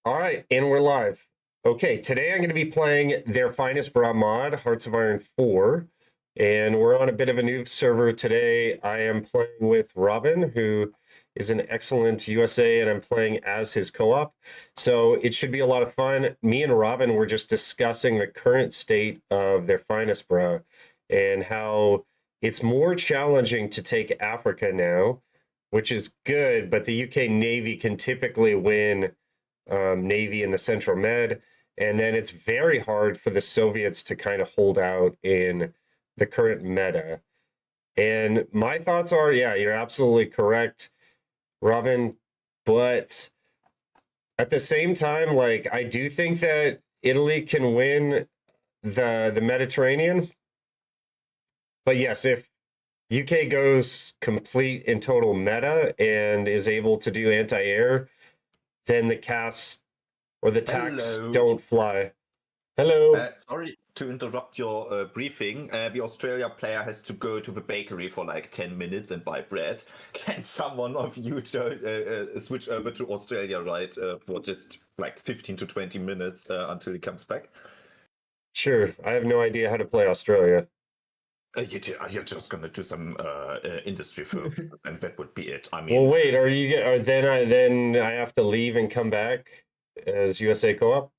All right, and we're live. Okay, today I'm going to be playing their finest bra mod, Hearts of Iron 4. And we're on a bit of a new server today. I am playing with Robin, who is an excellent USA, and I'm playing as his co-op. So it should be a lot of fun. Me and Robin were just discussing the current state of their finest bra and how it's more challenging to take Africa now, which is good, but the UK Navy can typically win Navy in the Central Med. And then it's very hard for the Soviets to kind of hold out in the current meta. And my thoughts are, yeah, you're absolutely correct, Robin. But at the same time, like I do think that Italy can win the Mediterranean. But yes, if UK goes complete and total meta and is able to do anti-air, then the cast or the tax Hello. don't fly. Hello. Sorry to interrupt your briefing. The Australia player has to go to the bakery for like 10 minutes and buy bread. Can someone of you switch over to Australia, right, for just like 15 to 20 minutes until he comes back? Sure. I have no idea how to play Australia. You're just going to do some industry focus, and that would be it. I Well, mean, wait. Are you? Are then I have to leave and come back as USA co-op?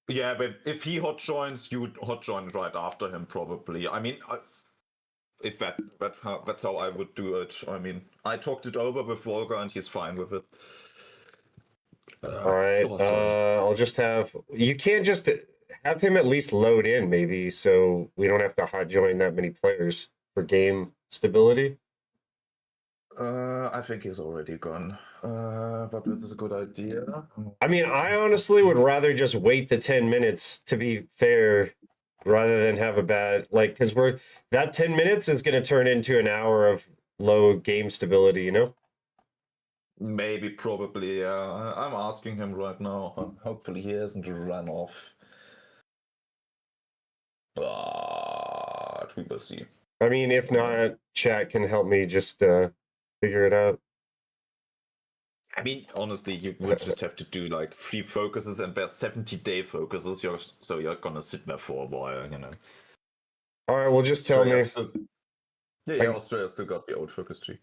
yeah, but if he hot joins, you would hot join right after him, probably. I mean, if that's how I would do it. I mean, I talked it over with Volga and he's fine with it. All right. Oh, sorry. I'll just have. You can't just have him at least load in, maybe, so we don't have to hot join that many players for game stability. I think he's already gone. But this is a good idea. I mean, I honestly would rather just wait the 10 minutes to be fair rather than have a bad like because we're that 10 minutes is going to turn into an hour of low game stability, you know? Maybe, probably. I'm asking him right now. Hopefully, he hasn't run off. But we will see. I mean, if not, chat can help me just figure it out. I mean, honestly, you would just have to do like 3 focuses, and there's 70-day focuses. So you're gonna sit there for a while, you know. All right, well, just tell me. Yeah, Australia still got the old focus tree.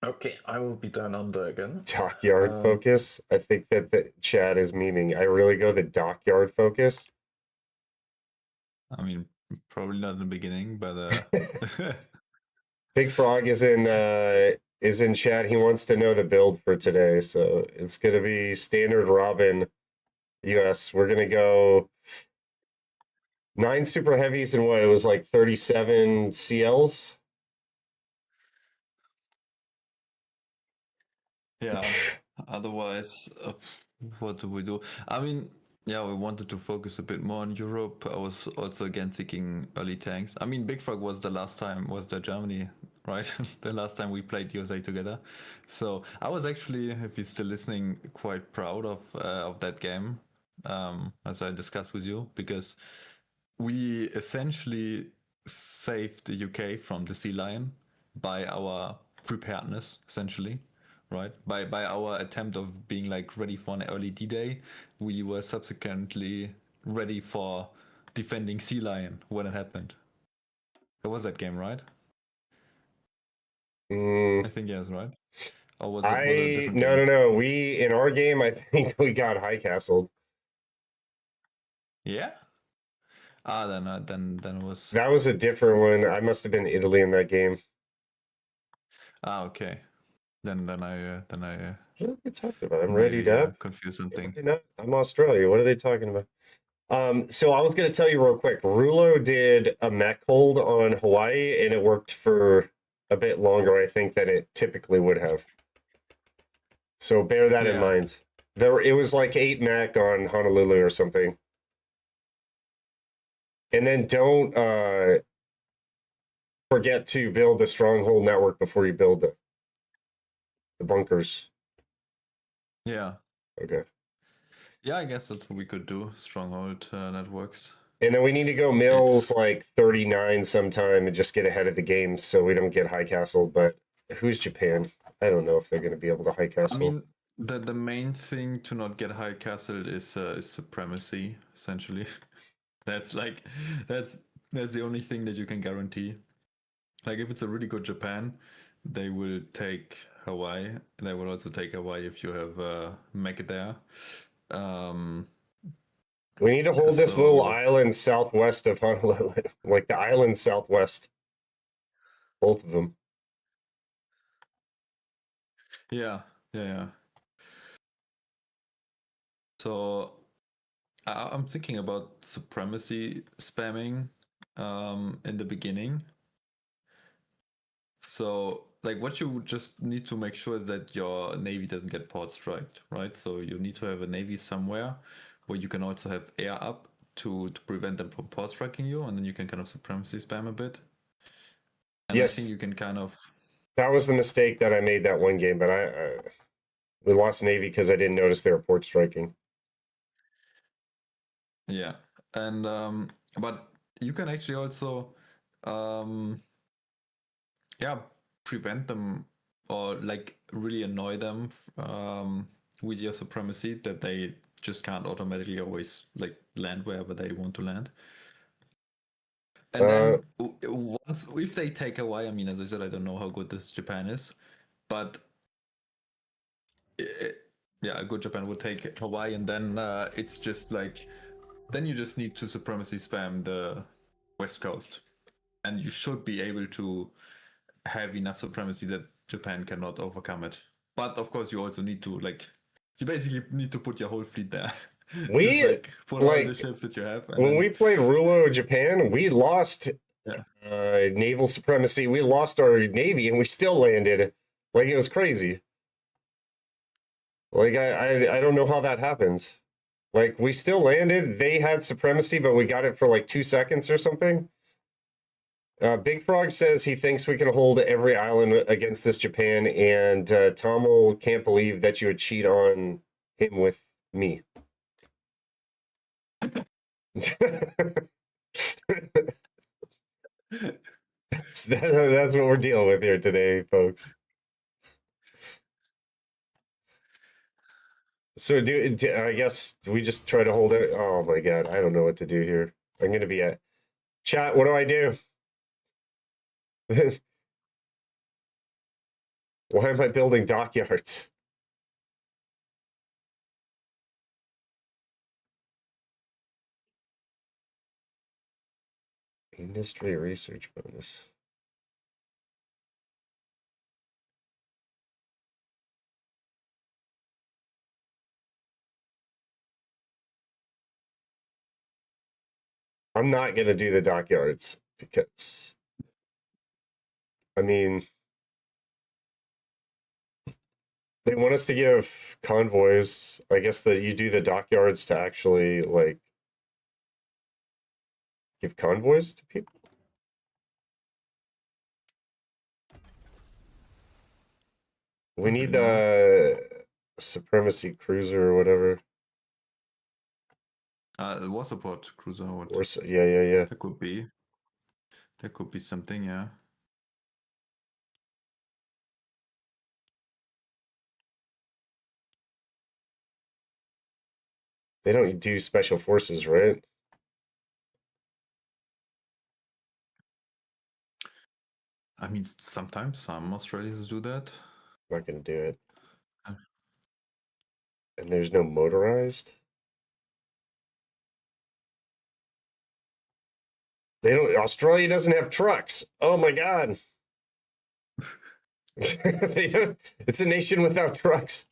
Okay, I will be down under again. Dockyard focus. I think that the chat is memeing. I really go the dockyard focus. I mean, probably not in the beginning, but Big Frog is in chat. He wants to know the build for today, so it's gonna be standard Robin US. We're gonna go 9 super heavies and what it was like 37 CLs. yeah. Otherwise, what do we do? I mean, yeah, we wanted to focus a bit more on Europe. I was also again thinking early tanks. I mean, Big Frog was the Germany, right? The last time we played USA together. So I was actually, if you're still listening, quite proud of that game, as I discussed with you, because we essentially saved the UK from the sea lion by our preparedness, essentially, right? By our attempt of being like ready for an early D-Day, we were subsequently ready for defending sea lion when it happened. It was that game, right? I think yes, right? Or was it a different game? No. We in our game, I think we got high castled. Yeah. Then it was. That was a different one. I must have been Italy in that game. Okay. Then I what are they talking about? I'm ready maybe up. confused something. I'm Australia. What are they talking about? So I was going to tell you real quick. Rulo did a mech hold on Hawaii, and it worked for a bit longer, I think, than it typically would have. So bear that in mind. It was like 8 mech on Honolulu or something. And then don't forget to build the stronghold network before you build the bunkers. Yeah. Okay. Yeah, I guess that's what we could do. Stronghold networks. And then we need to go mills like 39 sometime and just get ahead of the game so we don't get high castle. But who's Japan? I don't know if they're going to be able to high castle. I mean, the main thing to not get high castled is supremacy, essentially. That's like that's that's the only thing that you can guarantee. Like if it's a really good Japan, they will take Hawaii. They will also take Hawaii if you have mech there. Um, We need to hold this little so island southwest of Honolulu, like the island southwest. Both of them. yeah, yeah, yeah. So I'm thinking about supremacy spamming in the beginning. So, like, what you just need to make sure is that your navy doesn't get port striked, right? So you need to have a navy somewhere where you can also have air up to prevent them from port striking you, and then you can kind of supremacy spam a bit. And I think Yes, you can kind of that was the mistake that I made that one game, but we lost Navy because I didn't notice they were port striking. yeah. And but you can actually also yeah, prevent them or like really annoy them with your supremacy that they just can't automatically always like land wherever they want to land. And then once if they take away, I mean, as I said, I don't know how good this Japan is, but yeah, a good Japan would take Hawaii, and then it's just like then you just need to supremacy spam the West Coast, and you should be able to have enough supremacy that Japan cannot overcome it. But of course, you also need to like you basically need to put your whole fleet there. Just We like put all the like ships that you have, and when then we played Rulo Japan, we lost yeah. naval supremacy. We lost our navy, and we still landed. Like it was crazy. Like I don't know how that happens. Like we still landed. They had supremacy, but we got it for like 2 seconds or something. Big Frog says he thinks we can hold every island against this Japan, and Tomo can't believe that you would cheat on him with me. That's what we're dealing with here today, folks. So I guess we just try to hold it. Oh my god, I don't know what to do here. I'm gonna be at chat. What do I do? Why am I building dockyards? Industry research bonus. I'm not gonna do the dockyards because I mean they want us to give convoys. I guess that you do the dockyards to actually like give convoys to people. We need the supremacy cruiser or whatever. The war support cruiser. Or so, yeah. That could be. That could be something. Yeah. They don't do special forces, right? I mean, sometimes some Australians do that. I'm not gonna do it. Uh. And there's no motorized. They don't. Australia doesn't have trucks. Oh my god. They don't, it's a nation without trucks.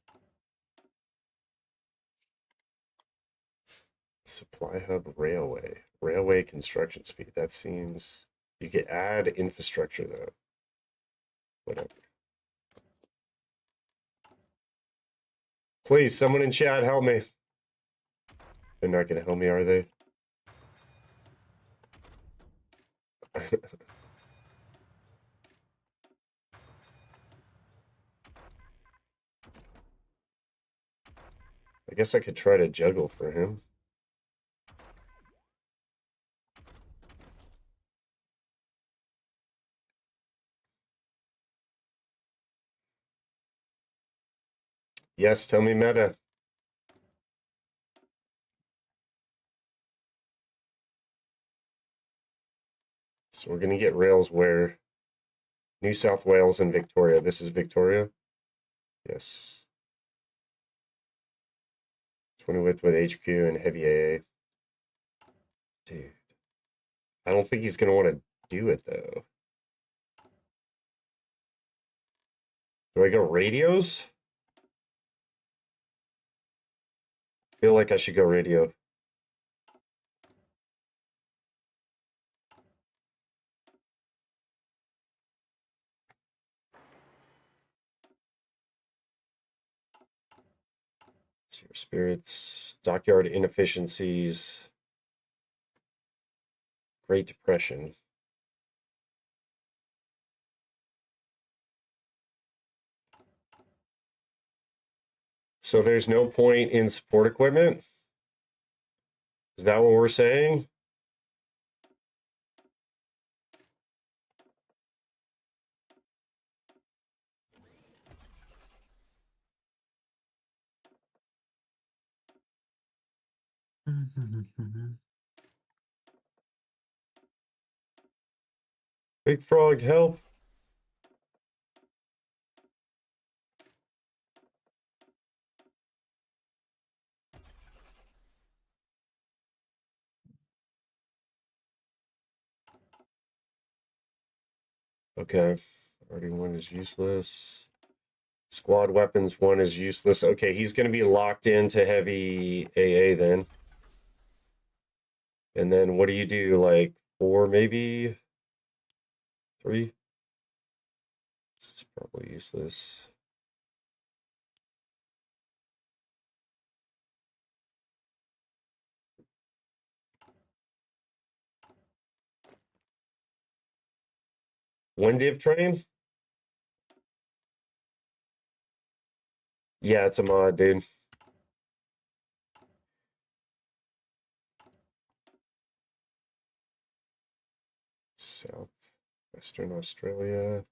Supply hub railway construction speed. That seems you could add infrastructure though. Whatever. Please, someone in chat, help me. They're not gonna help me, are they? I guess I could try to juggle for him. Yes, tell me meta. So we're gonna get rails where? New South Wales and Victoria. This is Victoria? Yes. 20 width with HQ and heavy AA. Dude. I don't think he's gonna want to do it though. Do I go radios? Feel like I should go radio. Zero spirits, dockyard inefficiencies, Great Depression. So there's no point in support equipment? Is that what we're saying? Big Frog, help. Okay. Already one is useless. Squad weapons one is useless. Okay, he's going to be locked into heavy AA then. And then what do you do? Like 4 maybe? 3? This is probably useless. One div train? Yeah, it's a mod, dude. South Western Australia.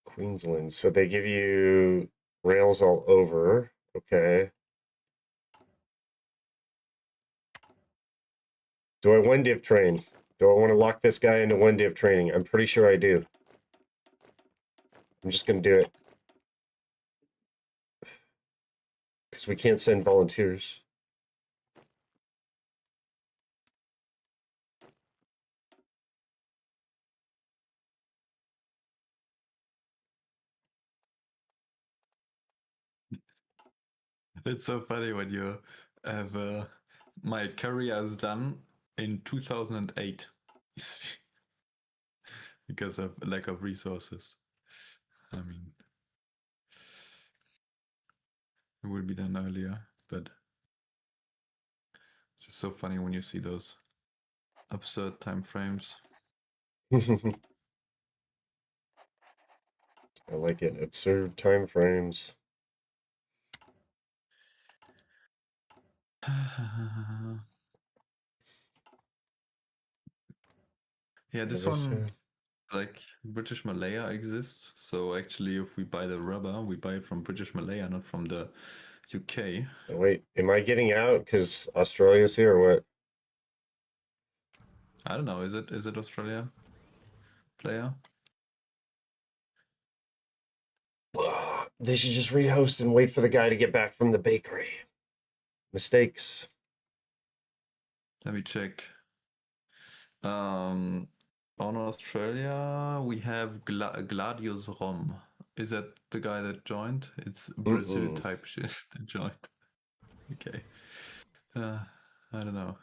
Queensland. So they give you rails all over. Okay. Do I one div train? Do I want to lock this guy into one div training? I'm pretty sure I do. I'm just going to do it. Because we can't send volunteers. It's so funny when you have my career is done in 2008 because of lack of resources. I mean, it will be done earlier, but it's just so funny when you see those absurd time frames. I like it. Absurd time frames. Yeah, this one, like British Malaya exists. So actually, if we buy the rubber, we buy it from British Malaya, not from the UK. Oh, wait, am I getting out because Australia's here or what? I don't know. Is it Australia player? They should just rehost and wait for the guy to get back from the bakery. Mistakes. Let me check. On Australia, we have Gladius Rom. Is that the guy that joined? It's Brazil type shit that joined. Okay. I don't know.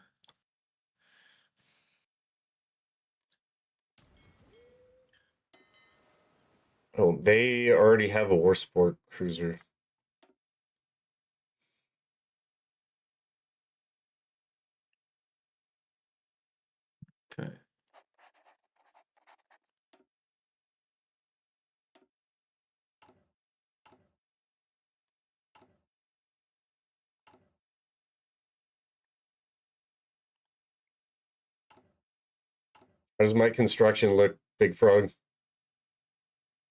Oh, they already have a war sport cruiser. Okay. How does my construction look, Big Frog? Is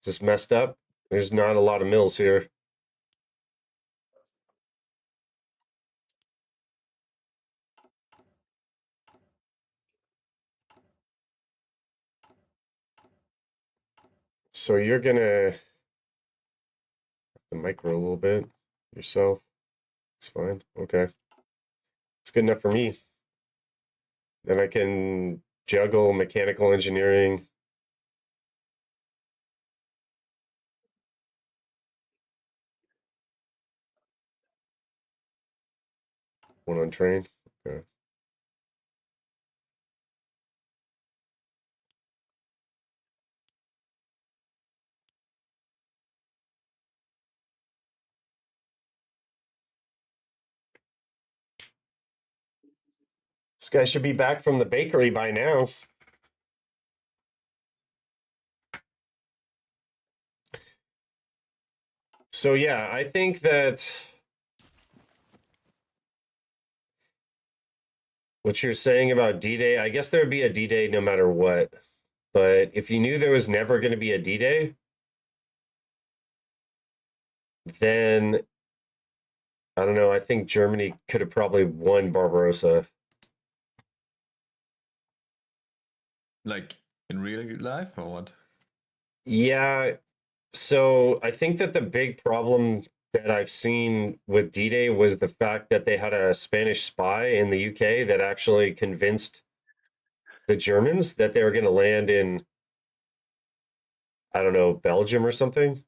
this messed up? There's not a lot of mills here. So you're gonna the micro a little bit yourself. It's fine. Okay. It's good enough for me. Then I can juggle mechanical engineering. One on train. Okay. This guy should be back from the bakery by now. So yeah, I think that what you're saying about D-Day, I guess there would be a D-Day no matter what. But if you knew there was never going to be a D-Day, then I don't know. I think Germany could have probably won Barbarossa. Like in real life or what? Yeah. So I think that the big problem that I've seen with D-Day was the fact that they had a Spanish spy in the UK that actually convinced the Germans that they were going to land in, I don't know, Belgium or something.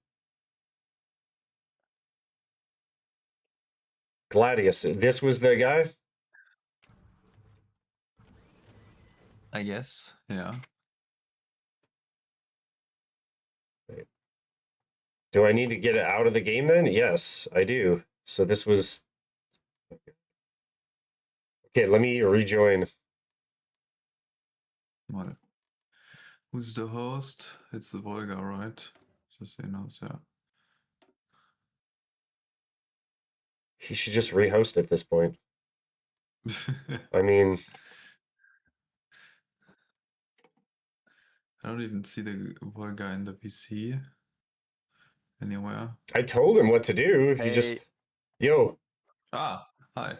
Gladius. This was the guy? I guess. Yeah. Do I need to get it out of the game then? Yes, I do. So this was... Okay, let me rejoin. Well, who's the host? It's the Volga, right? Just so you know, yeah. He should just rehost at this point. I mean... I don't even see the Volga in the PC anywhere. I told him what to do. He Hey. just... Yo. Ah, hi.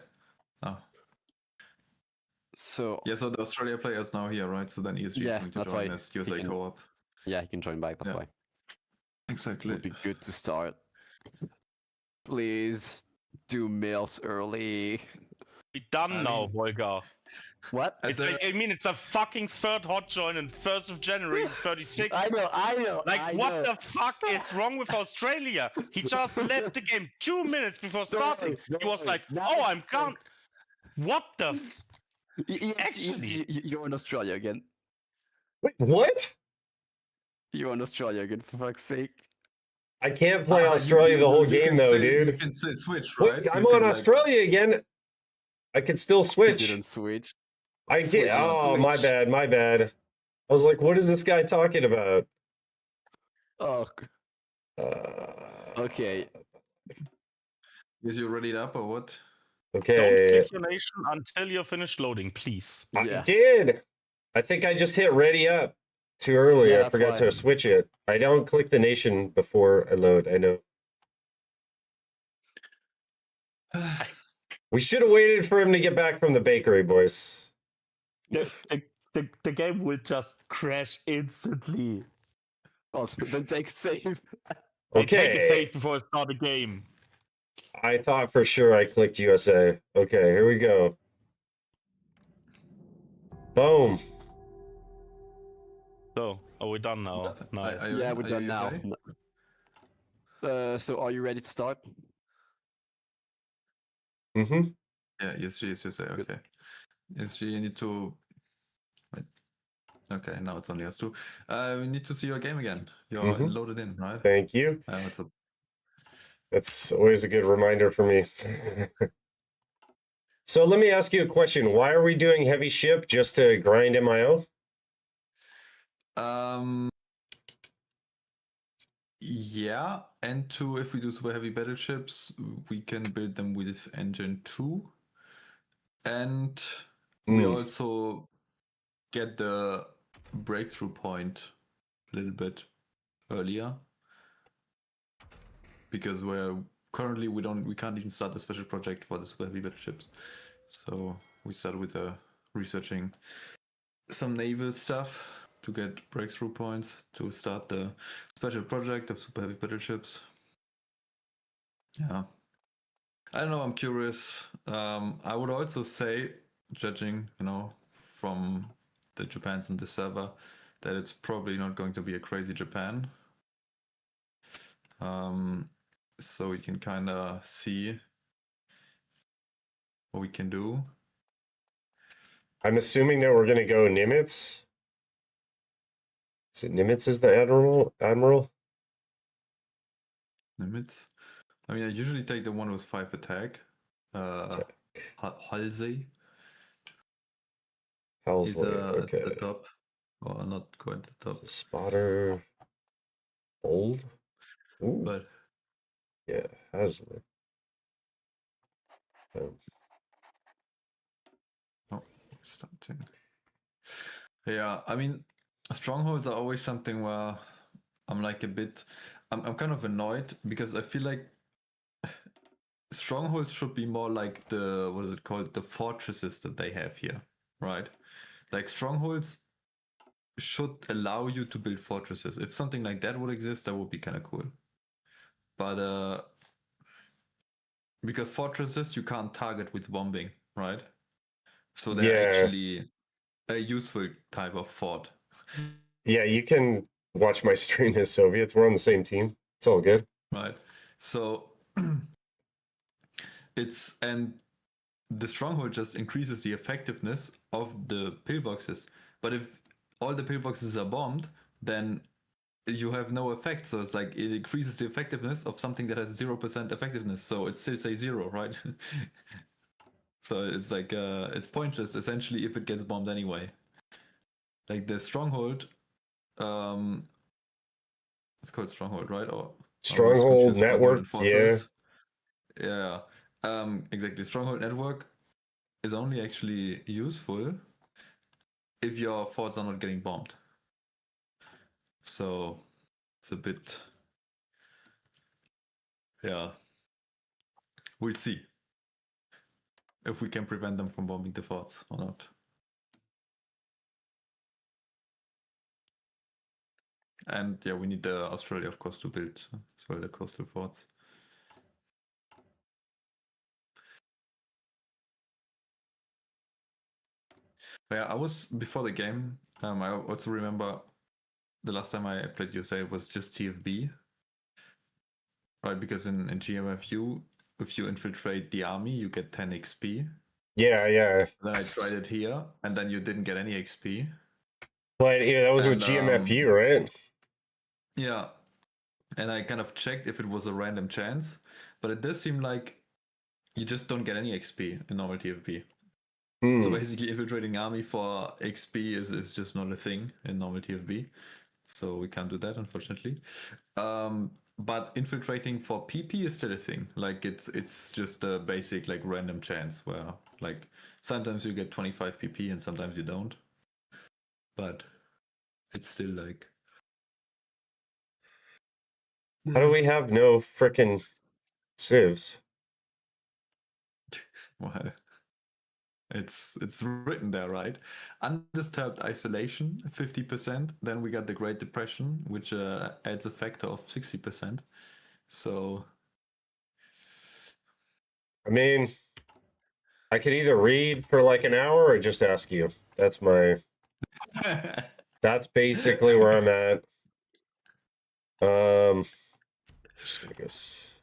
Oh. So Yeah, so the Australia player is now here, right? So then ESG Yeah, is going to that's join why as he USA can- co-op. yeah, he can join back. That's Yeah. why it Exactly. would be good to start. Please do mails early. Be done I now, mean- Volga. What? At It's the- like, I mean, it's a fucking third hot join on 1st of January 36. I know. Like, what the fuck is wrong with Australia? He just left the game 2 minutes before starting. He was like, oh, I'm gone. What the? Actually- You're in Australia again. Wait, what? You're in Australia again, for fuck's sake. I can't play Ah, but Australia the whole you game can though, say- You dude. can switch, Wait, right? I'm You on can, like- Australia again. I could still You switch. didn't switch. I did. Switch, Oh, my switch. bad. I was like, what is this guy talking about? Oh, Uh, okay. Is you ready up or what? Don't Okay. click your nation until you're finished loading, please. I Yeah. did. I think I just hit ready up too early. Yeah, I that's forgot why. to switch it. I don't click the nation before I load. I know. We should have waited for him to get back from the bakery, boys. The game will just crash instantly. Oh, then take a save. Hey, take a Okay. save before it start the game. I thought for sure I clicked USA. Okay, here we go. Boom. So, are we done now? Nice. Yeah, we're Are done you now. ready? So are you ready to start? Mm-hmm. Yeah, yes, you say okay. Yes, you need to. Wait. Okay, now it's only us two. We need to see your game again. You're Mhm. loaded in, right? Thank you. It's a... That's always a good reminder for me. So let me ask you a question. Why are we doing heavy ship? Just to grind MIO? Yeah, and two, if we do super heavy battleships, we can build them with engine 2. And we also get the breakthrough point a little bit earlier. Because we're currently we can't even start a special project for the super heavy battleships. So we start with researching some naval stuff. to get breakthrough points to start the special project of super heavy battleships. Yeah. I don't know, I'm curious. I would also say, judging, from the Japans in the server, that it's probably not going to be a crazy Japan. So we can kind of see what we can do. I'm assuming that we're gonna go Nimitz. Is it Nimitz is the admiral? Limits. I mean, I usually take the one with 5 attack. Halsey is Helsley, at okay. the top. Or not quite the top. Spotter. Old? Ooh, But yeah, Helsley. oh, starting. Yeah, I mean, strongholds are always something where I'm like a bit. I'm kind of annoyed because I feel like strongholds should be more like the, what is it called, the fortresses that they have here, right? Like strongholds should allow you to build fortresses. If something like that would exist, that would be kind of cool. But because fortresses you can't target with bombing, right? So they're Yeah. actually a useful type of fort. Yeah, you can watch my stream as Soviets. We're on the same team. It's all good. Right. So and the stronghold just increases the effectiveness of the pillboxes. But if all the pillboxes are bombed, then you have no effect. So it's like it increases the effectiveness of something that has 0% effectiveness. So it still says 0, right? So it's like it's pointless essentially if it gets bombed anyway. Like the stronghold, it's called stronghold, right? Or I always Stronghold confuse stronghold and network, yeah. fortress. Yeah. Exactly. Stronghold network is only actually useful if your forts are not getting bombed. So it's a bit, yeah. We'll see if we can prevent them from bombing the forts or not. And yeah, we need Australia, of course, to build as well the coastal forts. But yeah, I was before the game. I also remember the last time I played USA was just TFB, right? Because in GMFU, if you infiltrate the army, you get 10 XP. Yeah. Then I tried it here, and then you didn't get any XP. But yeah, that was with And, GMFU, right? Yeah, and I kind of checked if it was a random chance, but it does seem like you just don't get any XP in normal TFB. So basically, infiltrating army for XP is just not a thing in normal TFB. So we can't do that, unfortunately. But infiltrating for PP is still a thing. Like it's just a basic like random chance where like sometimes you get 25 PP and sometimes you don't. But it's still like. How do we have no frickin' civs? Well, it's written there, right? Undisturbed isolation, 50%. Then we got the Great Depression, which adds a factor of 60%. So. I mean, I could either read for like an hour or just ask you. That's basically where I'm at. Just gonna guess.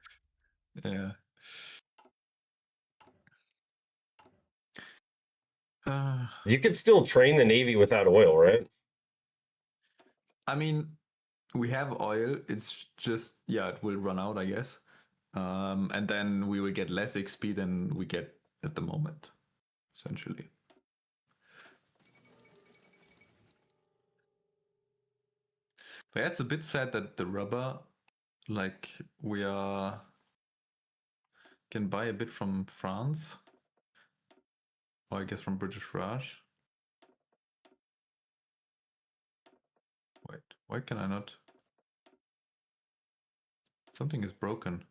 Yeah. You could still train the Navy without oil, right? I mean, we have oil. It's just, yeah, it will run out, I guess. And then we will get less XP than we get at the moment, essentially. But yeah, it's a bit sad that the rubber, like, we can buy a bit from France, or I guess from British Raj. Wait, why can I not? Something is broken.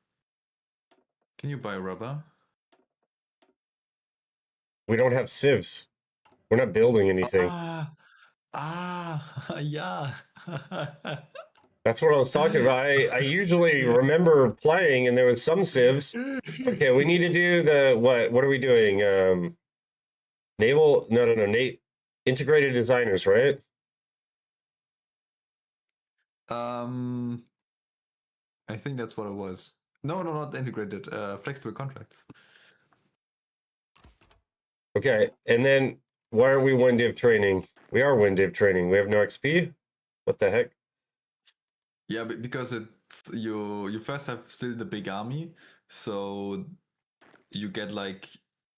Can you buy rubber? We don't have civs. We're not building anything. Ah, yeah. That's what I was talking about. I usually remember playing, and there was some civs. Okay, we need to do the what? What are we doing? Naval? No, integrated designers, right? Um, I think that's what it was. No, not integrated. Flexible contracts. Okay, and then why aren't we one div training? We are one div training. We have no XP. What the heck? Yeah, because it's you first have still the big army, so you get like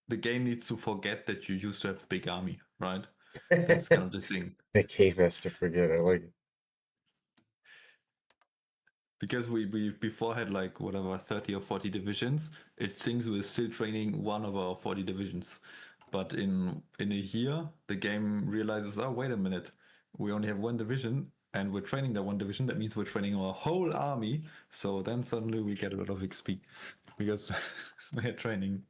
the game needs to forget that you used to have a big army, right? That's kind of the thing. The game has to forget. I like it. Because we before had like whatever 30 or 40 divisions, it thinks we're still training one of our 40 divisions. But in a year, the game realizes, oh wait a minute, we only have one division and we're training that one division. That means we're training our whole army. So then suddenly we get a lot of XP because we're training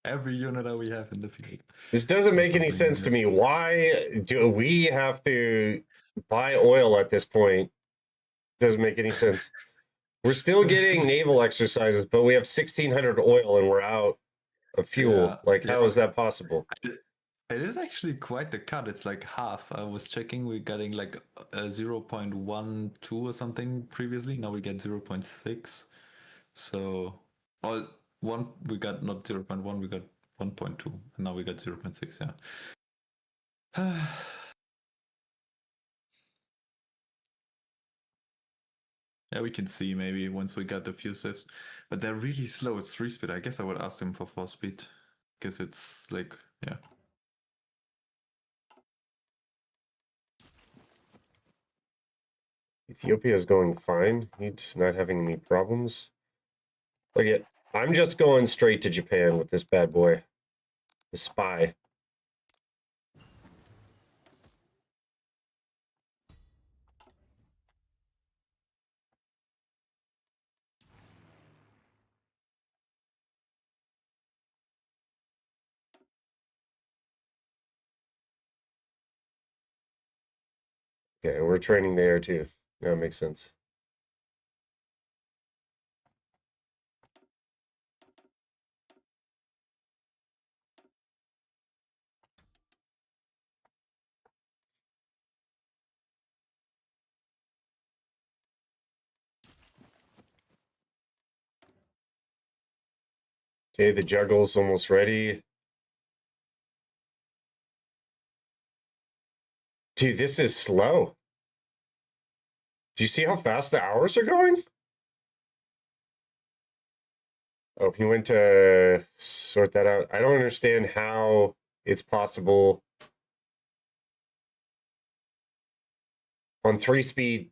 every unit that we have in the field. This doesn't Or make any something sense to like me. Why do we have to buy oil at this point? Doesn't make any sense. We're still getting naval exercises, but we have 1,600 oil and we're out of fuel. Yeah, Like, how yeah. is that possible? It is actually quite the cut. It's like half. I was checking, we're getting like a 0.12 or something previously. Now we get 0.6. So, well, one we got not 0.1, we got 1.2, and now we got 0.6. Yeah. Yeah, we can see maybe once we got a few saves, but they're really slow. It's 3-speed. I guess I would ask them for 4-speed because it's like, yeah. Ethiopia is going fine. He's not having any problems. Look at, I'm just going straight to Japan with this bad boy. The spy. Okay, we're training there too. That makes sense. Okay, the juggle's almost ready. Dude, this is slow. Do you see how fast the hours are going? Oh, he went to sort that out. I don't understand how it's possible on 3-speed.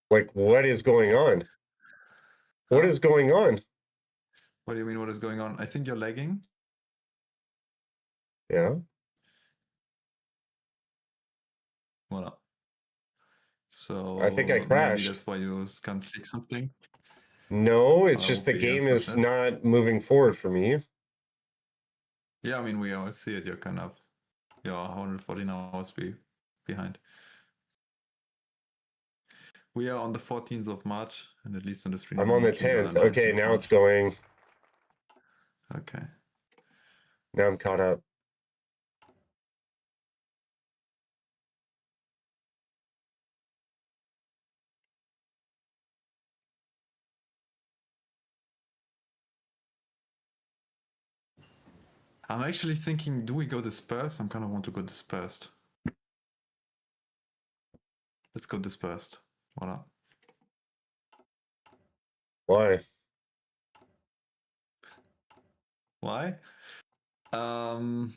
Like, what is going on? What Huh? is going on? What do you mean? What is going on? I think you're lagging. Yeah. Voila. So I think I maybe crashed. that's why you can't click something. No, it's That just would the be game is unfortunate. not moving forward for me. Yeah, I mean we all see it. You're 114 hours behind. We are on the 14th of March, and at least on the stream I'm on the mentioned you're 10th. 19th Okay, of now March. it's going. Okay. Now I'm caught up. I'm actually thinking, do we go dispersed? I kind of want to go dispersed. Let's go dispersed. Voila. Why? Why? Was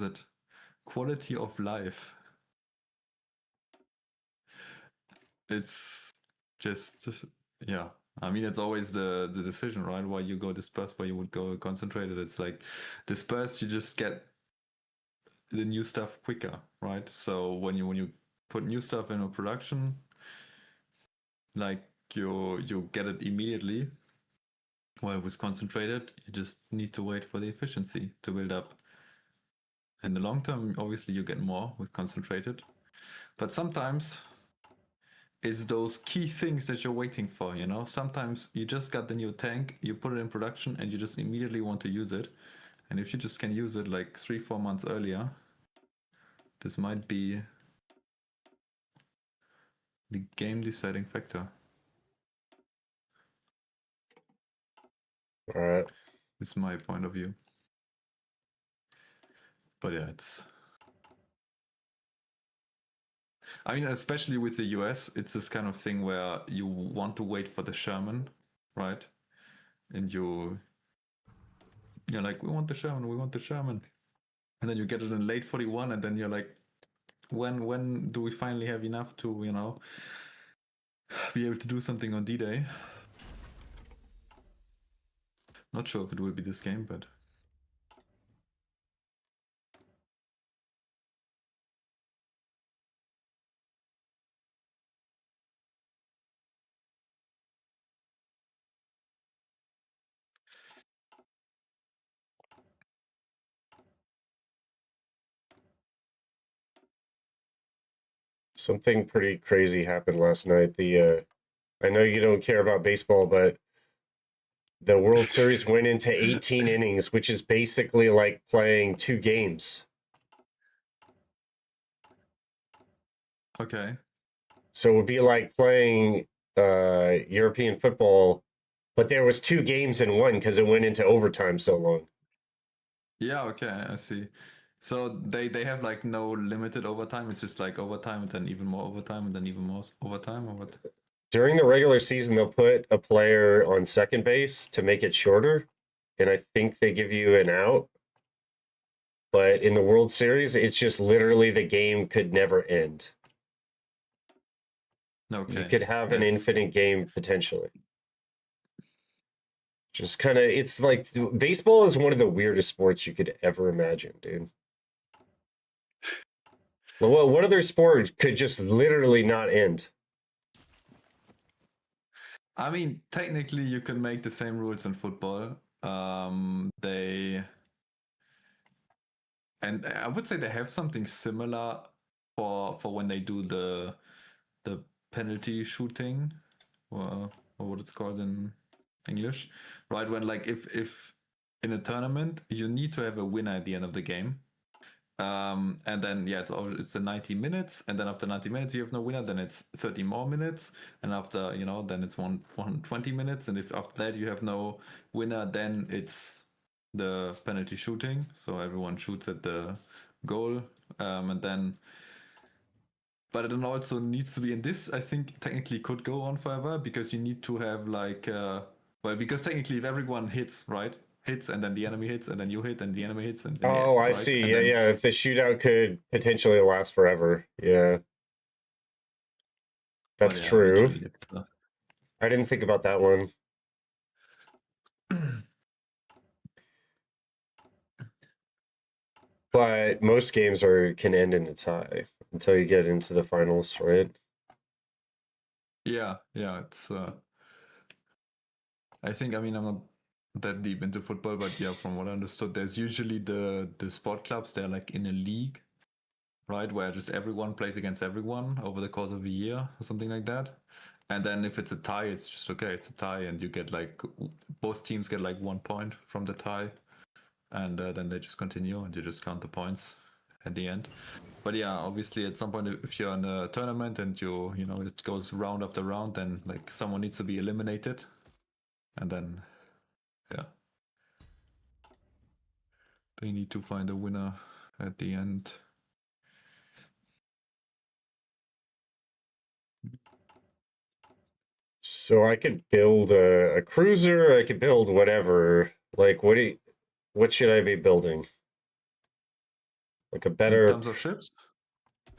it quality of life? It's just yeah. I mean, it's always the decision, right? Why you go dispersed, why you would go concentrated. It's like dispersed, you just get the new stuff quicker, right? So when you put new stuff in a production, like you get it immediately. While with concentrated, you just need to wait for the efficiency to build up. In the long term, obviously you get more with concentrated, but sometimes it's those key things that you're waiting for, you know? Sometimes you just got the new tank, you put it in production, and you just immediately want to use it. And if you just can use it like 3-4 months earlier, this might be the game deciding factor. All right. It's my point of view. But yeah, I mean, especially with the US, it's this kind of thing where you want to wait for the Sherman, right? And you're like, we want the Sherman, we want the Sherman. And then you get it in late 41, and then you're like, when do we finally have enough to, you know, be able to do something on D-Day? Not sure if it will be this game, but Something pretty crazy happened last night. I know you don't care about baseball, but the World Series went into 18 innings, which is basically like playing 2 games. okay. So it would be like playing European football, but there was 2 games in one because it went into overtime so long. Yeah, okay, I see. So they have like no limited overtime. It's just like overtime and then even more overtime and then even more overtime, or what? During the regular season, they'll put a player on second base to make it shorter, and I think they give you an out. But in the World Series, it's just literally the game could never end. Okay. You could have an infinite game potentially. Just kind of, it's like baseball is one of the weirdest sports you could ever imagine, dude. Well, what other sport could just literally not end? I mean, technically, you can make the same rules in football. And I would say they have something similar for when they do the penalty shooting, or what it's called in English, right? When like if in a tournament you need to have a winner at the end of the game. And then yeah, it's the 90 minutes, and then after 90 minutes you have no winner, then it's 30 more minutes, and after, you know, then it's 120 minutes, and if after that you have no winner, then it's the penalty shooting, so everyone shoots at the goal, and then but it then also needs to be in this, I think technically could go on forever, because you need to have like well, because technically if everyone hits, right, hits, and then the enemy hits, and then you hit, and the enemy hits, and Oh, I right? see. And Yeah, then, yeah. The shootout could potentially last forever. Yeah, that's yeah, true. eventually it's I didn't think about that one. But most games can end in a tie until you get into the finals, right? yeah, it's I think, I mean, I'm not that deep into football, but yeah, from what I understood, there's usually the sport clubs, they're like in a league, right, where just everyone plays against everyone over the course of a year or something like that. And then if it's a tie, it's just okay, it's a tie, and you get like both teams get like 1 point from the tie, and then they just continue, and you just count the points at the end. But yeah, obviously at some point, if you're in a tournament and you know it goes round after round, then like someone needs to be eliminated, and then yeah, they need to find a winner at the end. So I could build a cruiser. I could build whatever. Like, what should I be building? Like a In better. terms of ships,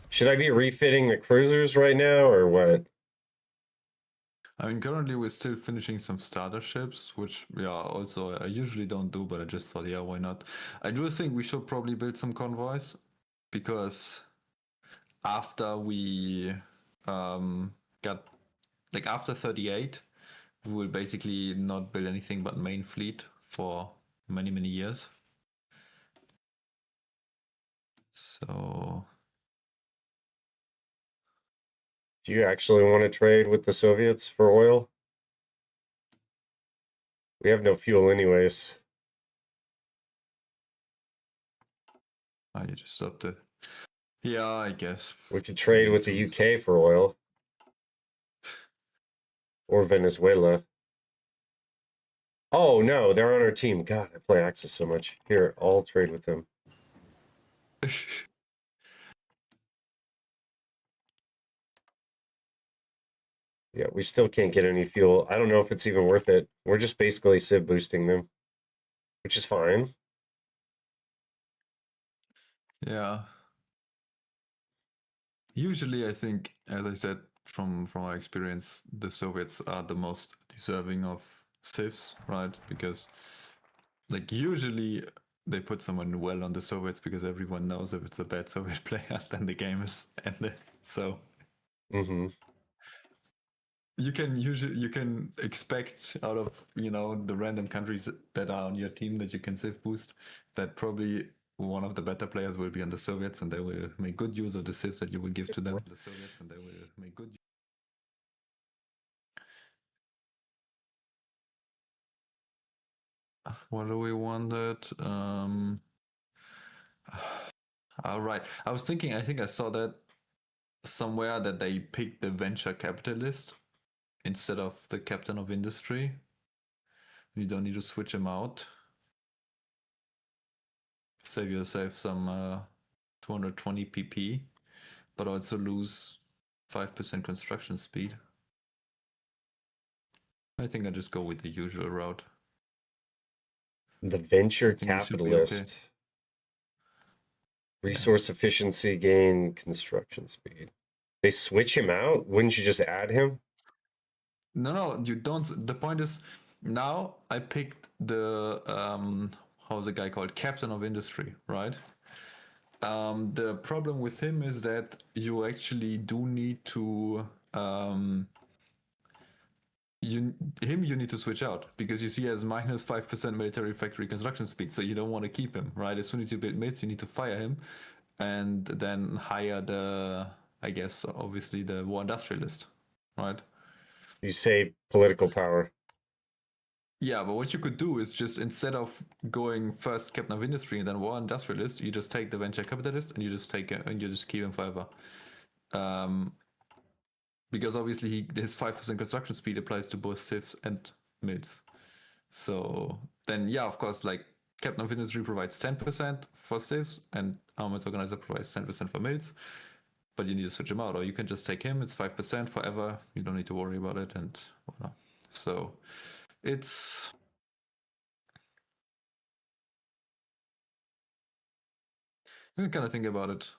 Should I be refitting the cruisers right now or what? I mean, currently we're still finishing some starter ships, which yeah, also I usually don't do, but I just thought, yeah, why not? I do think we should probably build some convoys, because after we got like after 38, we will basically not build anything but main fleet for many years. So Do you actually want to trade with the Soviets for oil? We have no fuel anyways. I just stopped it. Yeah, I guess. We could trade with the UK for oil. Or Venezuela. Oh no, they're on our team. God, I play Axis so much. Here, I'll trade with them. Yeah, we still can't get any fuel. I don't know if it's even worth it. We're just basically civ boosting them, which is fine. Yeah. Usually, I think, as I said, from our experience, the Soviets are the most deserving of civs, right? Because, like, usually they put someone well on the Soviets because everyone knows if it's a bad Soviet player, then the game is ended. So you can expect out of the random countries that are on your team that you can civ boost that probably one of the better players will be on the Soviets, and they will make good use of the civs that you will give to them. The Soviets, and they will make good. What do we wanted? All right. I was thinking. I think I saw that somewhere that they picked the venture capitalist instead of the captain of industry. You don't need to switch him out. Save yourself some 220 pp, but also lose 5% construction speed. I think I just go with the usual route. The venture I think we should be capitalist. okay. Resource efficiency gain, construction speed. They switch him out? Wouldn't you just add him? No, you don't. The point is, now I picked the how's the guy called? Captain of industry, right? The problem with him is that you actually do need to you need to switch out because you see he has minus 5% military factory construction speed, so you don't want to keep him, right? As soon as you build mids, you need to fire him and then hire the, I guess, obviously the war industrialist, right? You save political power. Yeah, but what you could do is just instead of going first captain of industry and then war industrialist, you just take the venture capitalist and you just keep him forever. Because obviously his 5% construction speed applies to both civs and mills. So then, yeah, of course, like captain of industry provides 10% for civs and armaments organizer provides 10% for mills. But you need to switch him out, or you can just take him. It's 5% forever. You don't need to worry about it, and whatnot. So it's you can kind of think about it.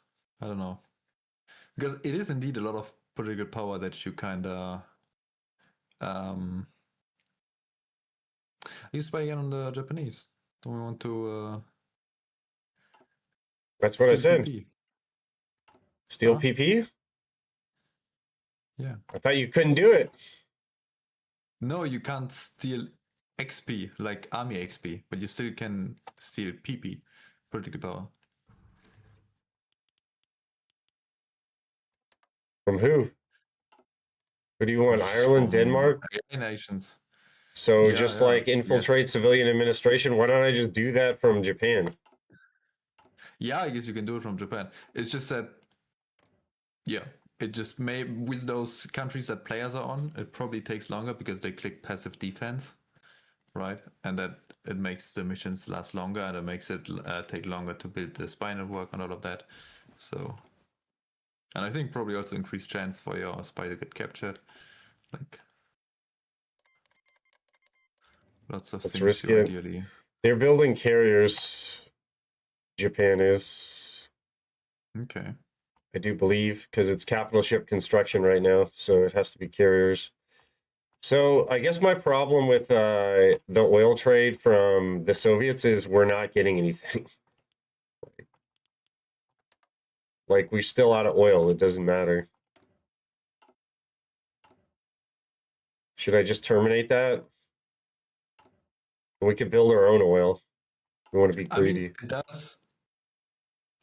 I don't know, because it is indeed a lot of political power that you kind of are you spy again on the Japanese? Don't we want to? That's what I said. PP? Steal Huh? PP? Yeah. I thought you couldn't do it. No, you can't steal XP like army XP, but you still can steal PP, political power. From who? Who do you want? Ireland, From Denmark? nations. So Yeah, just yeah, like infiltrate yes. civilian administration. Why don't I just do that from Japan? Yeah, I guess you can do it from Japan. It's just that, yeah, it just may with those countries that players are on, it probably takes longer because they click passive defense, right? And that it makes the missions last longer and it makes it take longer to build the spy network and all of that. So, and I think probably also increased chance for your spy to get captured. Like lots of Let's things risk you it. ideally. They're building carriers. Japan is. Okay. I do believe, because it's capital ship construction right now, so it has to be carriers. So I guess my problem with the oil trade from the Soviets is we're not getting anything. Like, we're still out of oil. It doesn't matter. Should I just terminate that? We could build our own oil. We want to be greedy. I mean, it does.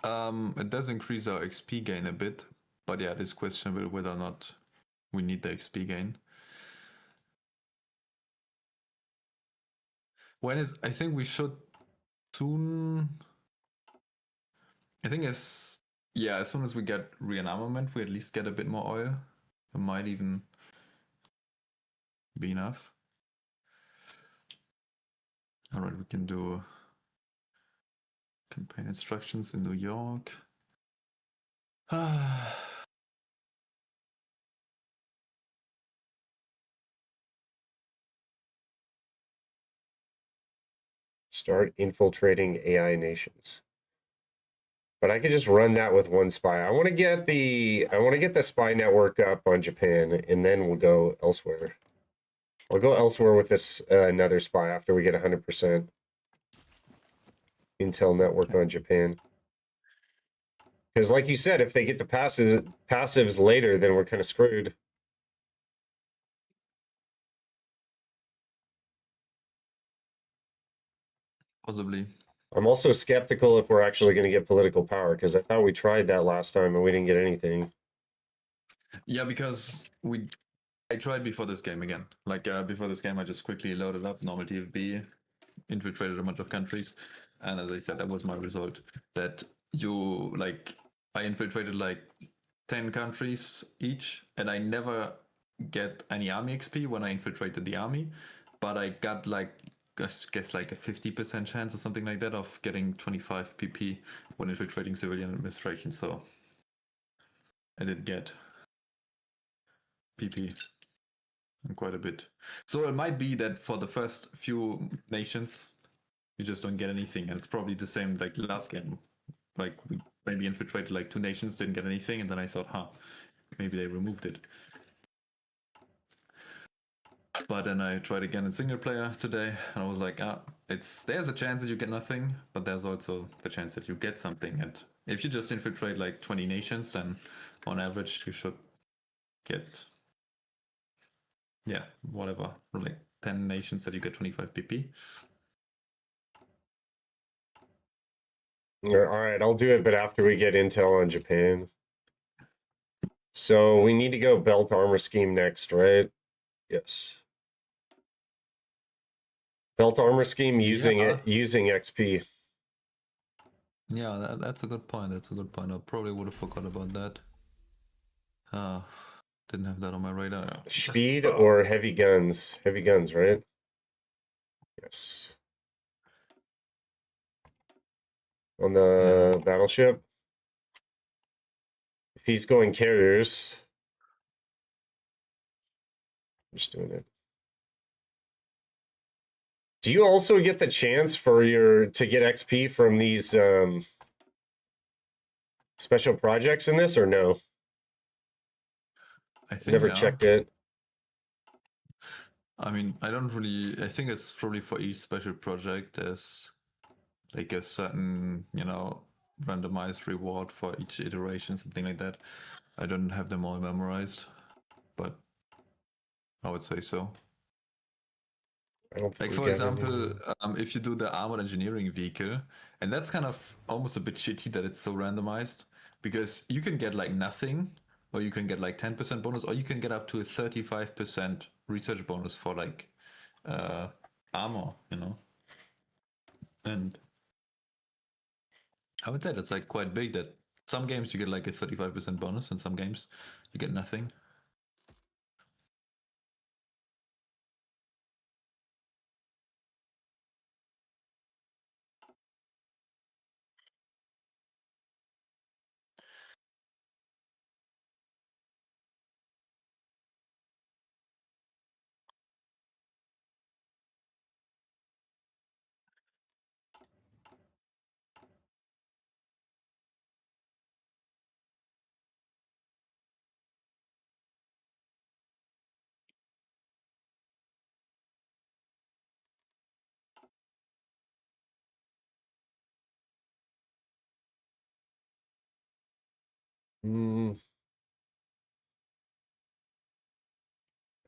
It does increase our XP gain a bit, but yeah, it is questionable whether or not we need the XP gain. I think we should soon. I think as soon as we get rearmament, we at least get a bit more oil. It might even be enough. All right, we can do campaign instructions in New York. Start infiltrating AI nations. But I could just run that with one spy. I want to get the spy network up on Japan, and then we'll go elsewhere. I'll go elsewhere with this another spy after we get 100% intel network on Japan. Because, like you said, if they get the passives later, then we're kind of screwed. Possibly. I'm also skeptical if we're actually going to get political power, because I thought we tried that last time and we didn't get anything. Yeah, because I tried before this game again. Like before this game, I just quickly loaded up normal TFB, infiltrated a bunch of countries, and as I said, that was my result. That I infiltrated like 10 countries each, and I never get any army XP when I infiltrated the army, but I got like I guess like a 50% chance or something like that of getting 25 PP when infiltrating civilian administration. So I did get PP and quite a bit. So it might be that for the first few nations, you just don't get anything, and it's probably the same like last game. Like we maybe infiltrated like 2 nations, didn't get anything, and then I thought, maybe they removed it. But then I tried again in single player today, and I was like, there's a chance that you get nothing, but there's also the chance that you get something. And if you just infiltrate like 20 nations, then on average you should get, whatever, like 10 nations that you get 25 PP. All right, I'll do it, but after we get intel on Japan. So we need to go belt armor scheme next, right? Yes. Belt armor scheme using XP. Yeah, that's a good point. That's a good point. I probably would have forgot about that. Didn't have that on my radar. Speed or heavy guns? Heavy guns, right? Yes. On the battleship. If he's going carriers, I'm just doing it. Do you also get the chance to get XP from these special projects in this, or no? I think Never checked it. I mean, I think it's probably for each special project there's like a certain, randomized reward for each iteration, something like that. I don't have them all memorized, but I would say so. I don't think like for example, if you do the armored engineering vehicle, and that's kind of almost a bit shitty that it's so randomized, because you can get like nothing, or you can get like 10% bonus, or you can get up to a 35% research bonus for like armor, and I would say that's like quite big. That some games you get like a 35% bonus, and some games you get nothing.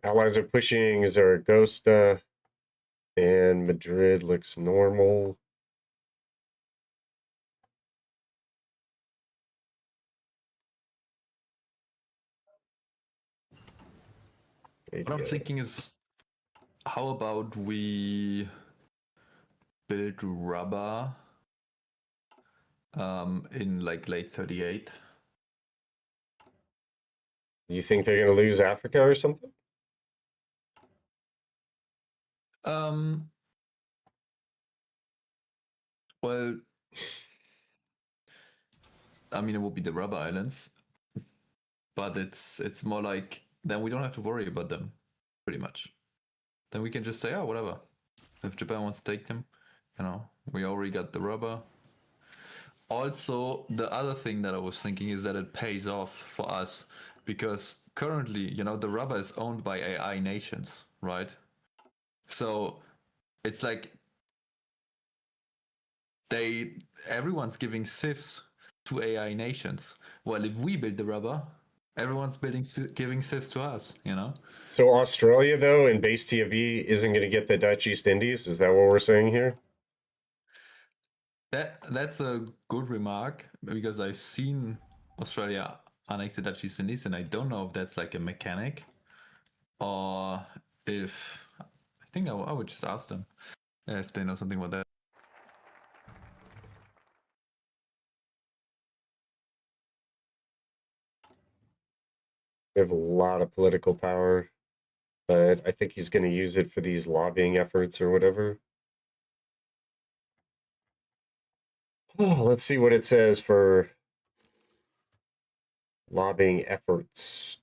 Allies are pushing Zaragoza, and Madrid looks normal. What I'm ADA. thinking is, how about we build rubber in like late 38? You think they're going to lose Africa or something? Well, I mean, it will be the rubber islands, but it's more like then we don't have to worry about them, pretty much. Then we can just say, oh, whatever. If Japan wants to take them, we already got the rubber. Also, the other thing that I was thinking is that it pays off for us because currently, the rubber is owned by AI nations, right? So it's like everyone's giving civs to AI nations. Well, if we build the rubber, everyone's giving civs to us, So Australia, though, in base TFE isn't going to get the Dutch East Indies. Is that what we're saying here? That's a good remark because I've seen Australia annex the Dutch East Indies, and I don't know if that's like a mechanic or if I think I would just ask them if they know something about that. We have a lot of political power, but I think he's going to use it for these lobbying efforts or whatever. Oh, let's see what it says for lobbying efforts.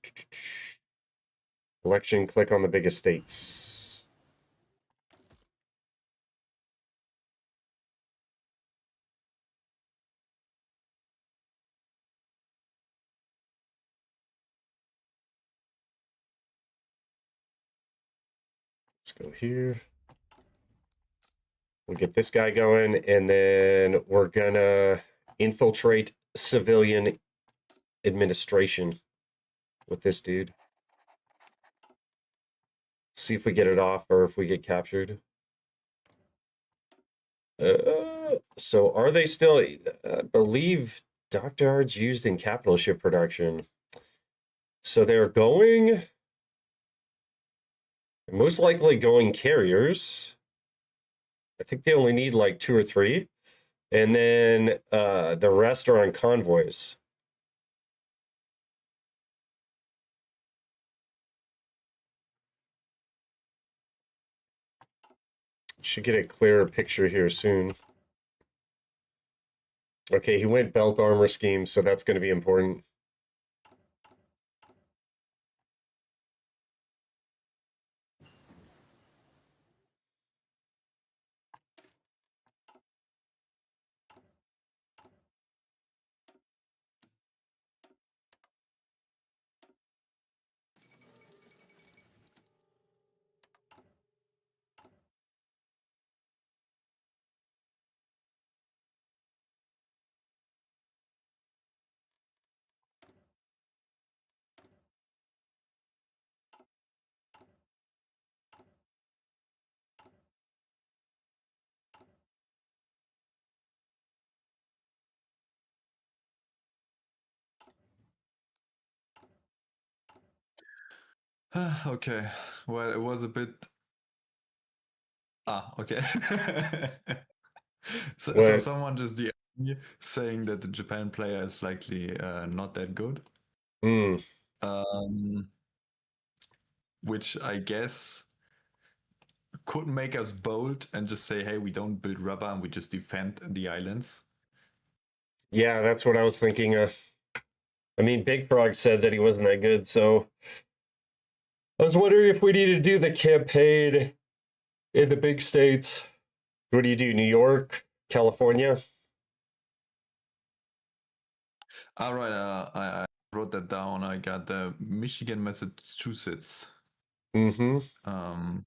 Election, click on the biggest states. Let's go here. We'll get this guy going, and then we're gonna infiltrate civilian administration with this dude. See if we get it off or if we get captured. So are they still, I believe dockyards used in capital ship production. So they're going, most likely going carriers. I think they only need like 2 or 3. And then the rest are on convoys. Should get a clearer picture here soon. Okay, he went belt armor scheme, so that's going to be important. Okay, well, it was a bit. Okay. So What? someone just DM'd me saying that the Japan player is likely not that good. Hmm. Which I guess could make us bold and just say, hey, we don't build rubber and we just defend the islands. Yeah, that's what I was thinking of. I mean, Big Frog said that he wasn't that good, so I was wondering if we need to do the campaign in the big states. What do you do? New York, California? All right, I wrote that down. I got Michigan, Massachusetts. Mm-hmm.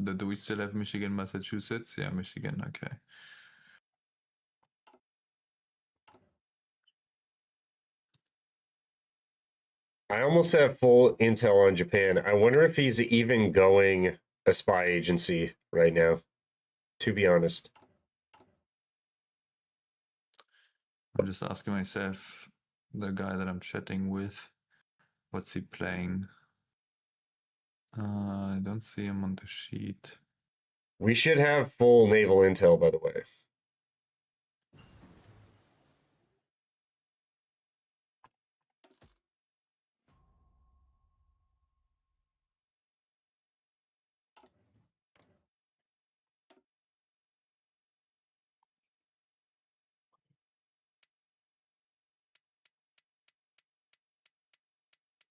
Do we still have Michigan, Massachusetts? Yeah, Michigan. Okay. I almost have full intel on Japan. I wonder if he's even going a spy agency right now, to be honest. I'm just asking myself, the guy that I'm chatting with, what's he playing? I don't see him on the sheet. We should have full naval intel, by the way.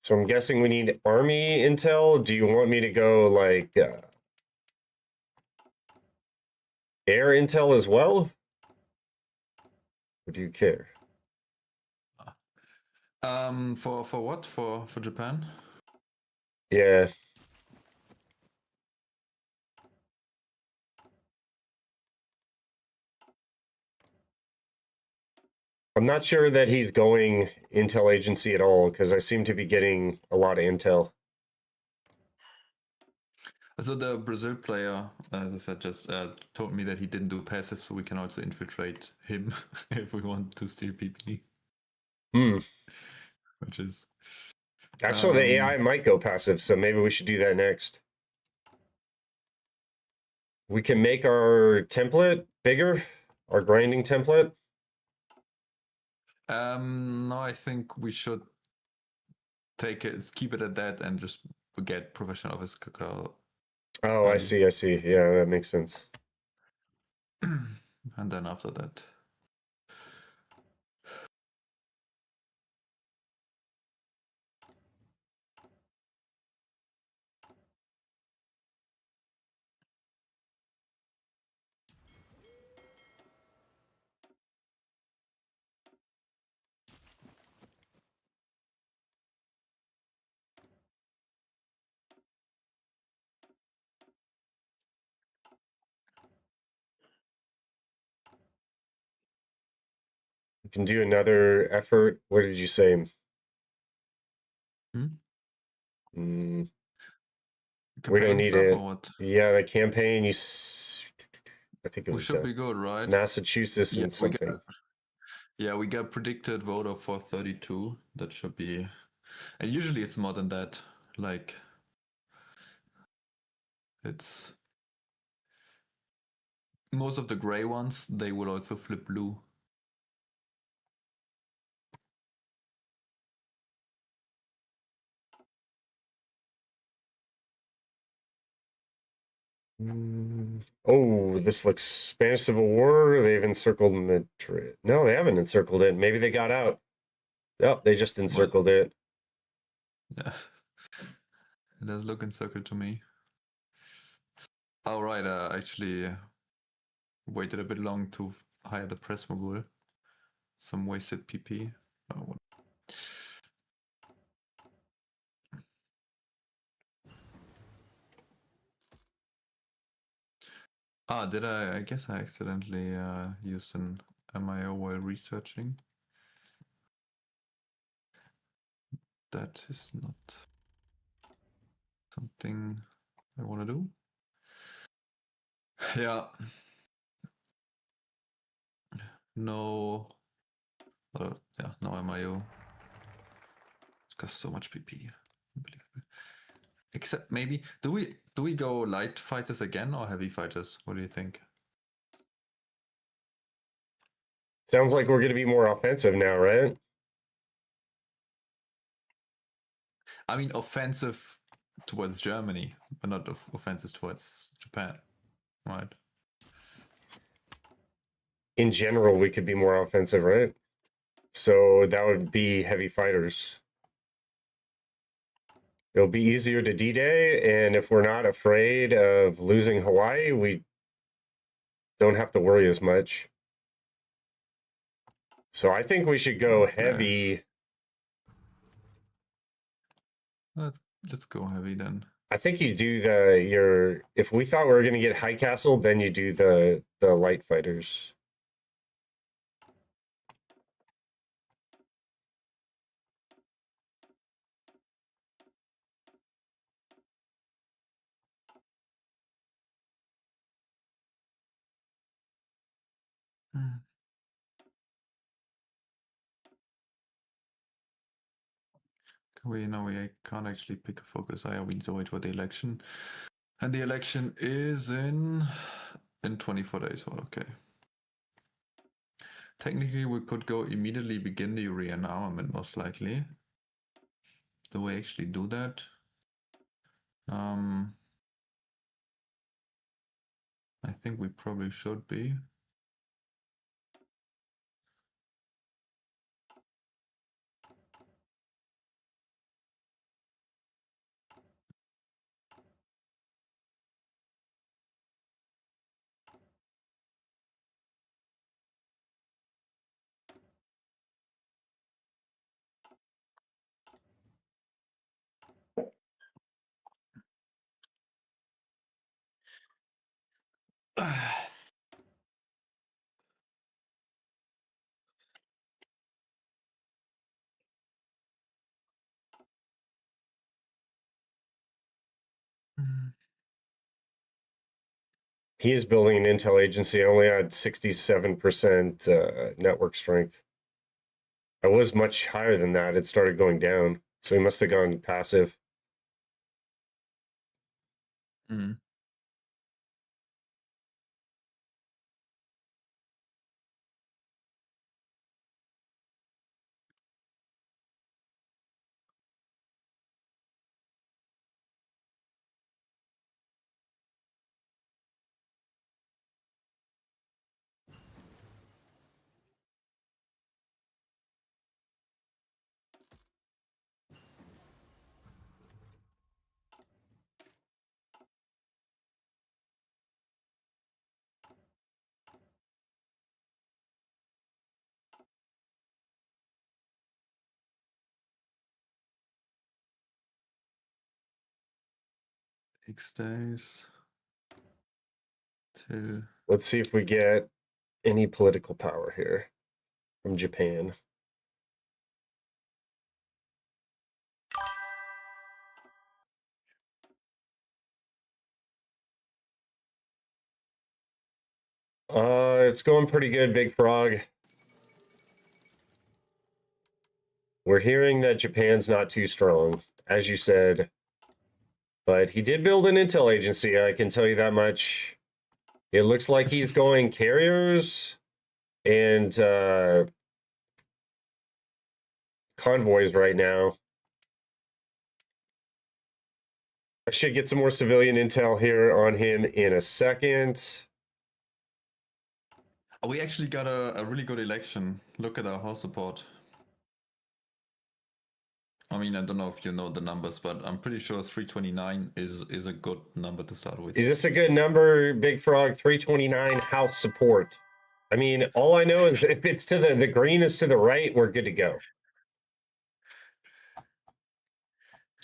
So I'm guessing we need army intel. Do you want me to go like air intel as well? Or do you care? For what? For Japan? Yeah. I'm not sure that he's going intel agency at all because I seem to be getting a lot of intel. So the Brazil player, as I said, just told me that he didn't do passive, so we can also infiltrate him if we want to steal PP. Hmm. Which is Actually, the AI might go passive, so maybe we should do that next. We can make our template bigger, our grinding template. No, I think we should keep it at that, and just get professional office cooker. Oh, I see. I see. Yeah, that makes sense. And then after that. We can do another effort. What did you say? Mm, we don't need it. Yeah, the campaign. I think it We was should be good, right? Massachusetts and something. We got predicted voter for 32. That should be, and usually it's more than that. Like, it's most of the gray ones. They will also flip blue. Oh, this looks Spanish Civil War. They've encircled Madrid. No, they haven't encircled it. Maybe they got out. Yep, they just encircled it. Yeah, it does look encircled to me. All right, actually waited a bit long to hire the press mogul. Some wasted PP. Oh, did I? I guess I accidentally used an MIO while researching. That is not something I want to do. Yeah. No. Yeah, no MIO. It costs so much PP. Unbelievable. Except maybe do we go light fighters again or heavy fighters? What do you think? Sounds like we're going to be more offensive now, right? I mean, offensive towards Germany, but not offensive towards Japan, right? In general, we could be more offensive, right? So that would be heavy fighters. It'll be easier to D-Day, and if we're not afraid of losing Hawaii, we don't have to worry as much. So I think we should go heavy. Let's go heavy then. I think you do if we thought we were going to get High Castle, then you do the light fighters. we can't actually pick a focus. We need to wait for the election. And the election is in 24 days. Well, okay. Technically, we could go immediately begin the rearmament, most likely. Do we actually do that? I think we probably should be. He is building an intel agency. I only had 67% network strength. I was much higher than that. It started going down. So he must have gone passive. Mm. X days till. Let's see if we get any political power here from Japan. It's going pretty good, Big Frog. We're hearing that Japan's not too strong, as you said. But he did build an intel agency, I can tell you that much. It looks like he's going carriers and convoys right now. I should get some more civilian intel here on him in a second. We actually got a really good election. Look at our house support. I mean, I don't know if you know the numbers, but I'm pretty sure 329 is a good number to start with. Is this a good number, Big Frog? 329 house support. I mean, all I know is if it's to the green is to the right, we're good to go.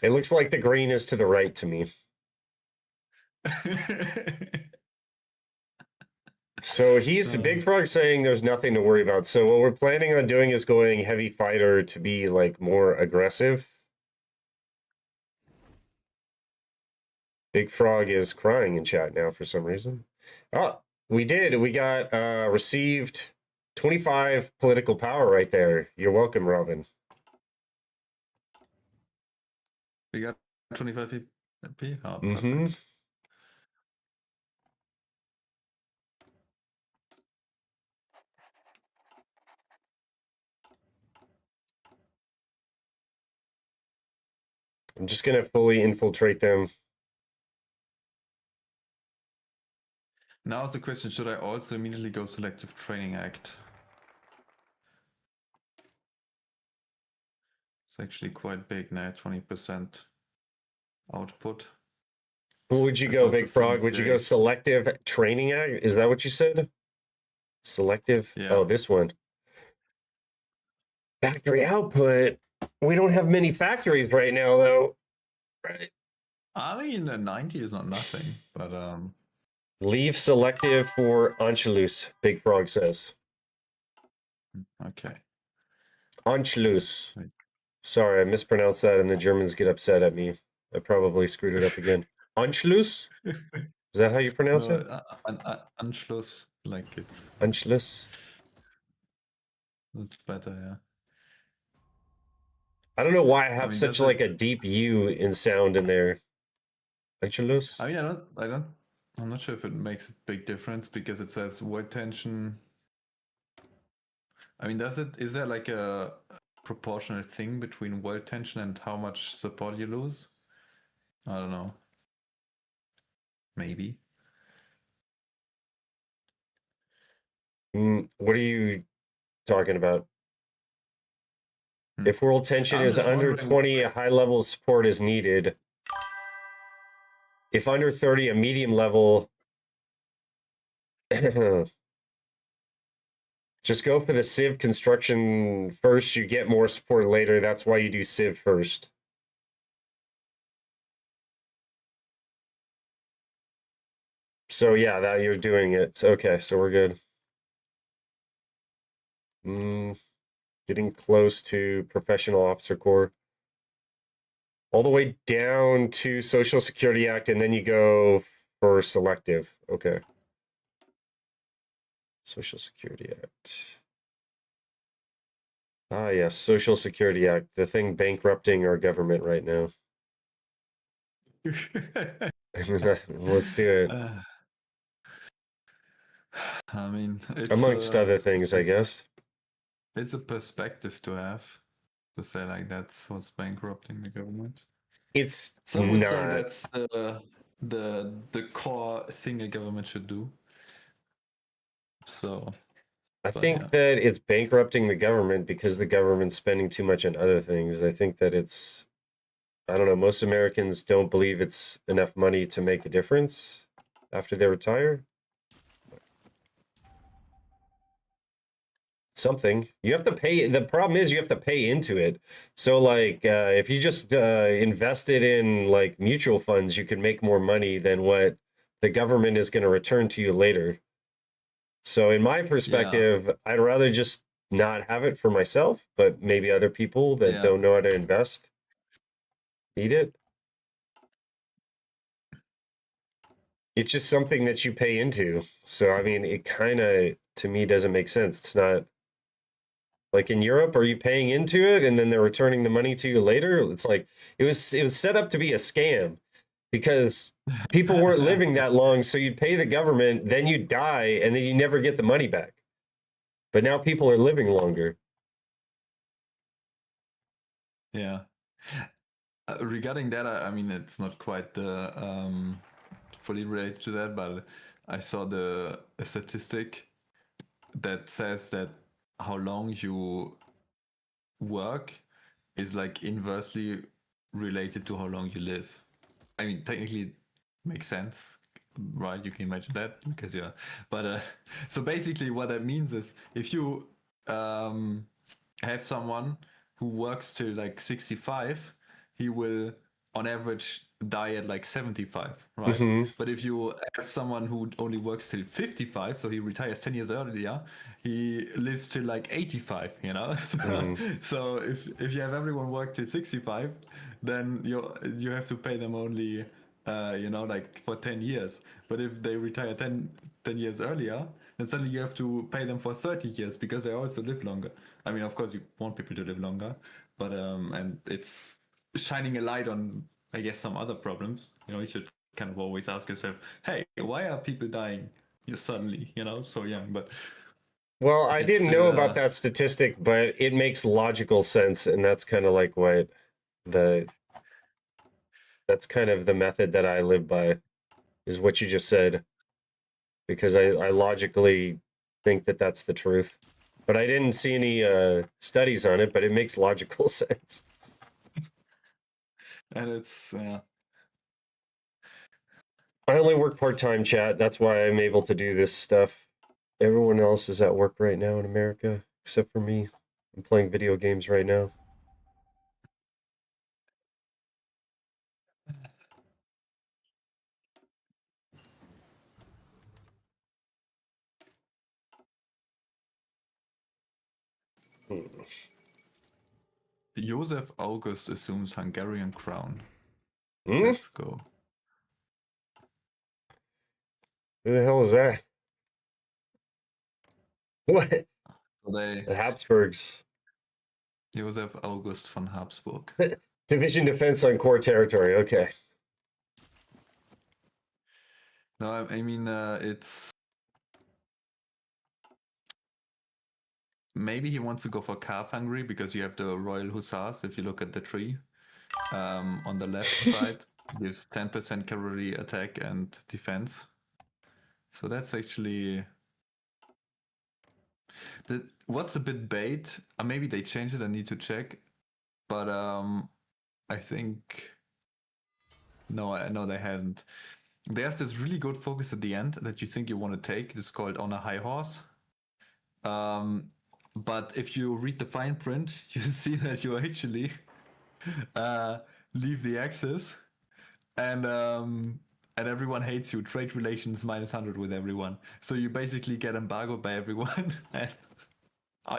It looks like the green is to the right to me. So he's Big Frog saying there's nothing to worry about. So what we're planning on doing is going heavy fighter to be like more aggressive. Big Frog is crying in chat now for some reason. Oh, we did. We got received 25 political power right there. You're welcome, Robin. We got 25 P. Oh, mm-hmm. I'm just going to fully infiltrate them. Now is the question, should I also immediately go Selective Training Act? It's actually quite big now, 20% output. Well, would you go, Big Frog? Would you go Selective Training Act? Is that what you said? Selective? Yeah. Oh, this one. Factory output. We don't have many factories right now, though. Right. I mean, 90 is not nothing, but leave selective for Anschluss, Big Frog says. Okay. Anschluss. Sorry, I mispronounced that, and the Germans get upset at me. I probably screwed it up again. Anschluss? Is that how you pronounce it? Anschluss, like it's... Anschluss. That's better, yeah. I don't know why I have mean, such does like it- a deep U in sound in there. Angelus? I mean, I'm not sure if it makes a big difference because it says world tension. I mean, is there like a proportional thing between world tension and how much support you lose? I don't know. Maybe. What are you talking about? Hmm. If world tension I'm is just under wondering- 20, a high level of support is needed. If under 30, a medium level. Just go for the Civ construction first. You get more support later. That's why you do Civ first. So yeah, that you're doing it. Okay, so we're good. Getting close to professional officer corps. All the way down to Social Security Act, and then you go for selective. Okay. Social Security Act. Ah, yes, Social Security Act, the thing bankrupting our government right now. Let's do it. I mean, it's Amongst other things, I guess. It's a perspective to have to say like that's what's bankrupting the government. It's Some would say not. that's the core thing a government should do. So I but think yeah. that it's bankrupting the government because the government's spending too much on other things. I think that it's, I don't know, most Americans don't believe it's enough money to make a difference after they retire. Something you have to pay. The problem is you have to pay into it. So like if you just invested in like mutual funds, you could make more money than what the government is going to return to you later. So in my perspective, I'd rather just not have it for myself, but maybe other people that Yeah. don't know how to invest need it. It's just something that you pay into. So I mean, it kind of to me doesn't make sense. It's not like in Europe, are you paying into it and then they're returning the money to you later? It's like it was set up to be a scam because people weren't living that long, so you'd pay the government, then you die, and then you never get the money back. But now people are living longer. Yeah. Regarding that, I mean, it's not quite fully related to that, but I saw a statistic that says that how long you work is like inversely related to how long you live. I mean, technically, it makes sense, right? You can imagine that because yeah. But so basically, what that means is if you have someone who works till like 65, he will on average die at like 75, right? Mhm. But if you have someone who only works till 55, so he retires 10 years earlier, he lives till like 85, you know? So if you have everyone work till 65, then you have to pay them only like for 10 years. But if they retire 10 years earlier, then suddenly you have to pay them for 30 years because they also live longer. I mean, of course, you want people to live longer, but and it's shining a light on, I guess, some other problems. You should kind of always ask yourself, hey, why are people dying suddenly, so young? But well, I didn't know about that statistic, but it makes logical sense, and that's kind of like what that's kind of the method that I live by, is what you just said, because I logically think that that's the truth. But I didn't see any studies on it, but it makes logical sense. and it's I only work part-time, chat. That's why I'm able to do this stuff. Everyone else is at work right now in America, except for me. I'm playing video games right now. Joseph August assumes Hungarian crown. Hmm? Let's go. Who the hell is that? What? So they The Habsburgs. Josef August von Habsburg. Division defense on core territory. Okay. No, I mean, it's maybe he wants to go for calf hungry because you have the Royal Hussars. If you look at the tree, on the left side, gives 10% cavalry attack and defense. So that's actually what's a bit bait. Maybe they changed it. I need to check, but I think no, I know they hadn't. There's this really good focus at the end that you think you want to take. It's called On a High Horse. But if you read the fine print, you see that you actually leave the axis, and everyone hates you. Trade relations -100 with everyone. So you basically get embargoed by everyone, and,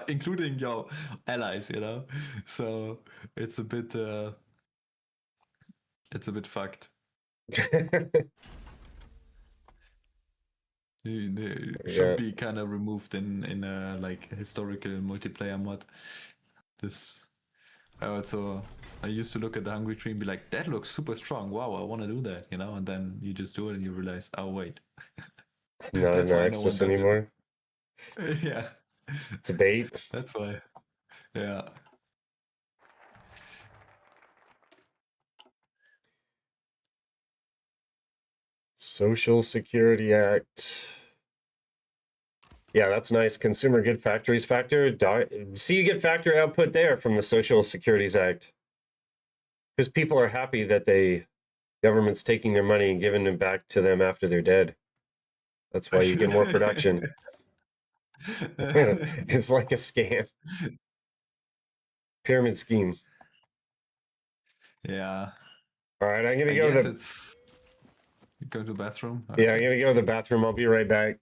including your allies. You know, so it's a bit fucked. It should be kind of removed in a like historical multiplayer mod. I used to look at the Hungry Tree and be like, that looks super strong. Wow, I want to do that, you know? And then you just do it and you realize, oh wait. Not That's in why no one access does it. anymore. Yeah. It's a bait. That's why. Yeah. Social Security Act. Yeah, that's nice. Consumer Good Factories factor. See, you get factor output there from the Social Securities Act. Because people are happy that government's taking their money and giving it back to them after they're dead. That's why you get more production. It's like a scam. Pyramid scheme. Yeah. All right, I'm gonna I go guess to it's go to the bathroom. Yeah, I'm gonna go to the bathroom. I'll be right back.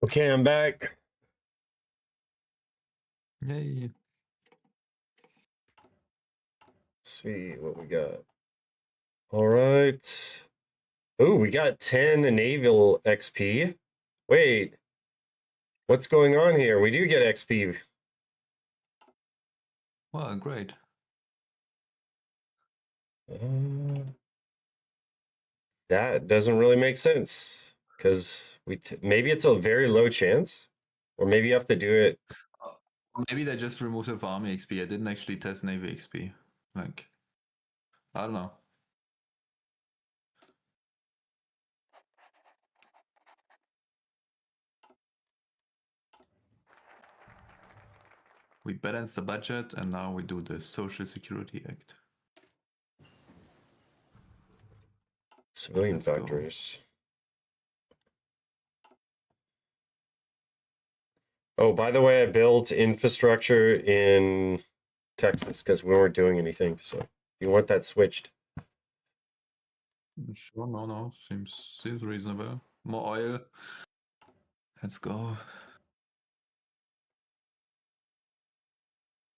Okay, I'm back. Yay. Let's see what we got. All right. Oh, we got 10 naval XP. Wait, what's going on here? We do get XP. Wow, great. That doesn't really make sense because maybe it's a very low chance, or maybe you have to do it Maybe they just removed it for Army XP. I didn't actually test Navy XP. Like, I don't know. We balanced the budget, and now we do the Social Security Act. Civilian Let's go. factories. Oh, by the way, I built infrastructure in Texas because we weren't doing anything. So you want that switched? Sure, no. Seems reasonable. More oil. Let's go.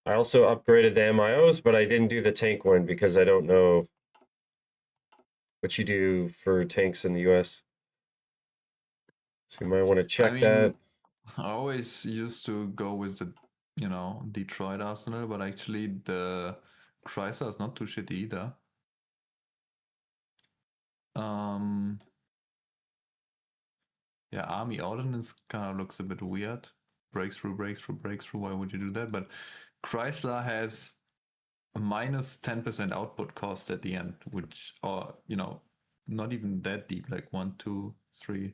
I also upgraded the MIOs, but I didn't do the tank one because I don't know what you do for tanks in the US. So you might want to check that. I always used to go with the, Detroit Arsenal, but actually the Chrysler is not too shitty either. Yeah, Army Ordnance kind of looks a bit weird. Breakthrough. Why would you do that? But Chrysler has a minus 10% output cost at the end, which are, not even that deep, like 1, 2, 3,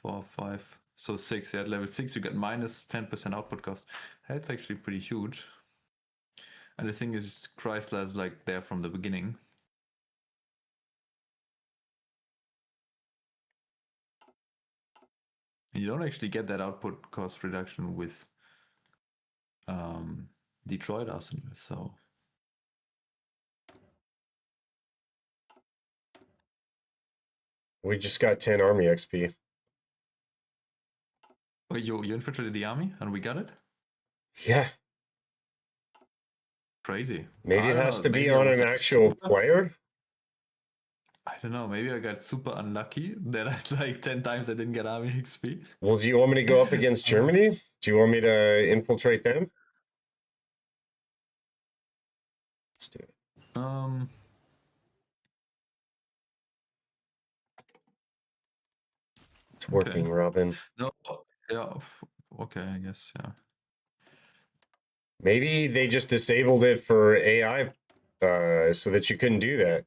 4, 5. So 6, at level 6 you get minus 10% output cost. That's actually pretty huge. And the thing is, Chrysler is like there from the beginning. And you don't actually get that output cost reduction with Detroit Arsenal. So We just got 10 Army XP. wait, you infiltrated the army and we got it? Yeah. Crazy. Maybe I it don't has know, to be maybe I on was an like actual super- player. I don't know. Maybe I got super unlucky that I like 10 times I didn't get army XP. Well, do you want me to go up against Germany? Do you want me to infiltrate them? Let's do it. It's working, Okay. Robin. No, yeah. Okay, I guess, yeah. Maybe they just disabled it for AI so that you couldn't do that.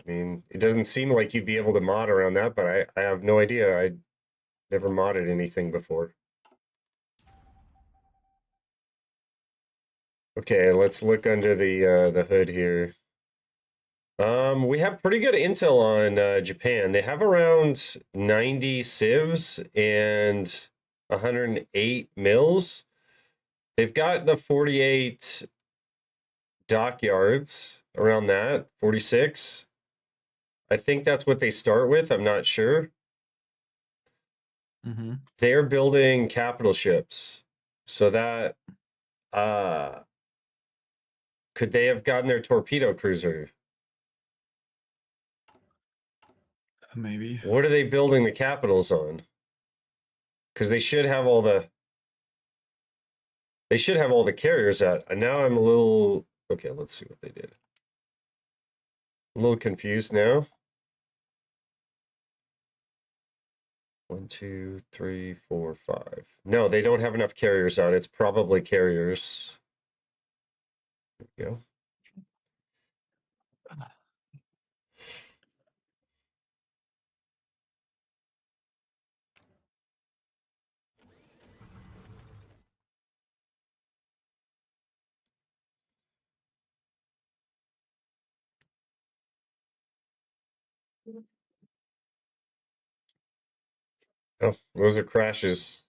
I mean, it doesn't seem like you'd be able to mod around that, but I have no idea. I never modded anything before. Okay, let's look under the hood here. We have pretty good intel on Japan. They have around 90 civs and 108 mills. They've got the 48 dockyards around that, 46. I think that's what they start with. I'm not sure. Mm-hmm. They're building capital ships. So that could they have gotten their torpedo cruiser? Maybe. What are they building the capitals on? Because they should have all the carriers at. And now I'm a little okay, let's see what they did. A little confused now. 1, 2, 3, 4, 5. No, they don't have enough carriers out. It's probably carriers. There we go. Oh, those are crashes.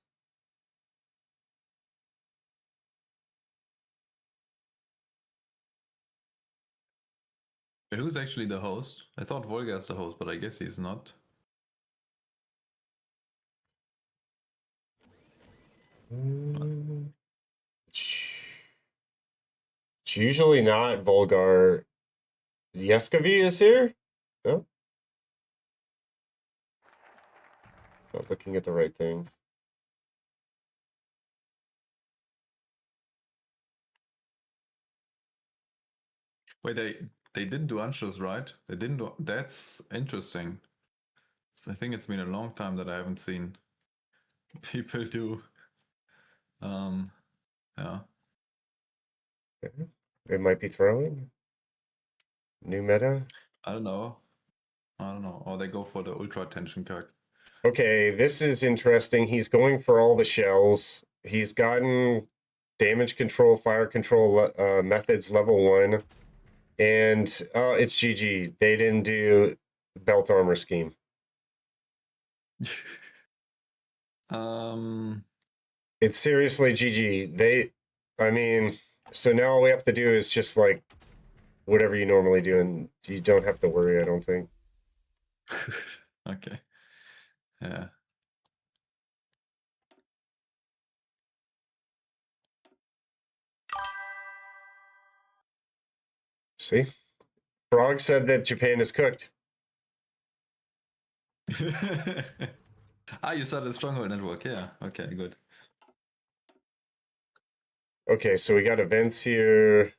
Wait, who's actually the host? I thought Volga is the host, but I guess he's not. It's usually not Volgar. Yeskovi is here? No? Not looking at the right thing. Wait, they didn't do Anschluss, right? They didn't do. That's interesting. So I think it's been a long time that I haven't seen people do Yeah. It might be throwing. New meta. I don't know. I don't know. Or they go for the ultra tension card. Okay, this is interesting. He's going for all the shells. He's gotten damage control, fire control methods level 1. And it's GG. They didn't do belt armor scheme. It's seriously GG. I mean, so now all we have to do is just like whatever you normally do, and you don't have to worry, I don't think. Okay. Yeah. See? Frog said that Japan is cooked. You saw the stronghold network. Yeah. Okay, good. Okay, so we got events here.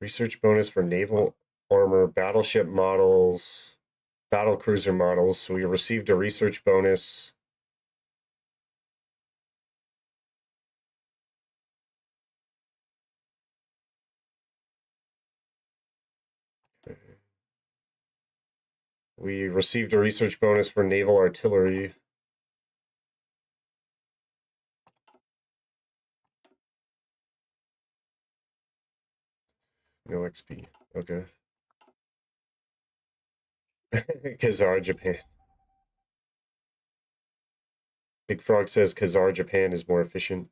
Research bonus for naval armor, battleship models, battle cruiser models. So we received a research bonus. We received a research bonus for naval artillery. No XP. Okay. Kazar, Japan. Big Frog says Kazar, Japan is more efficient.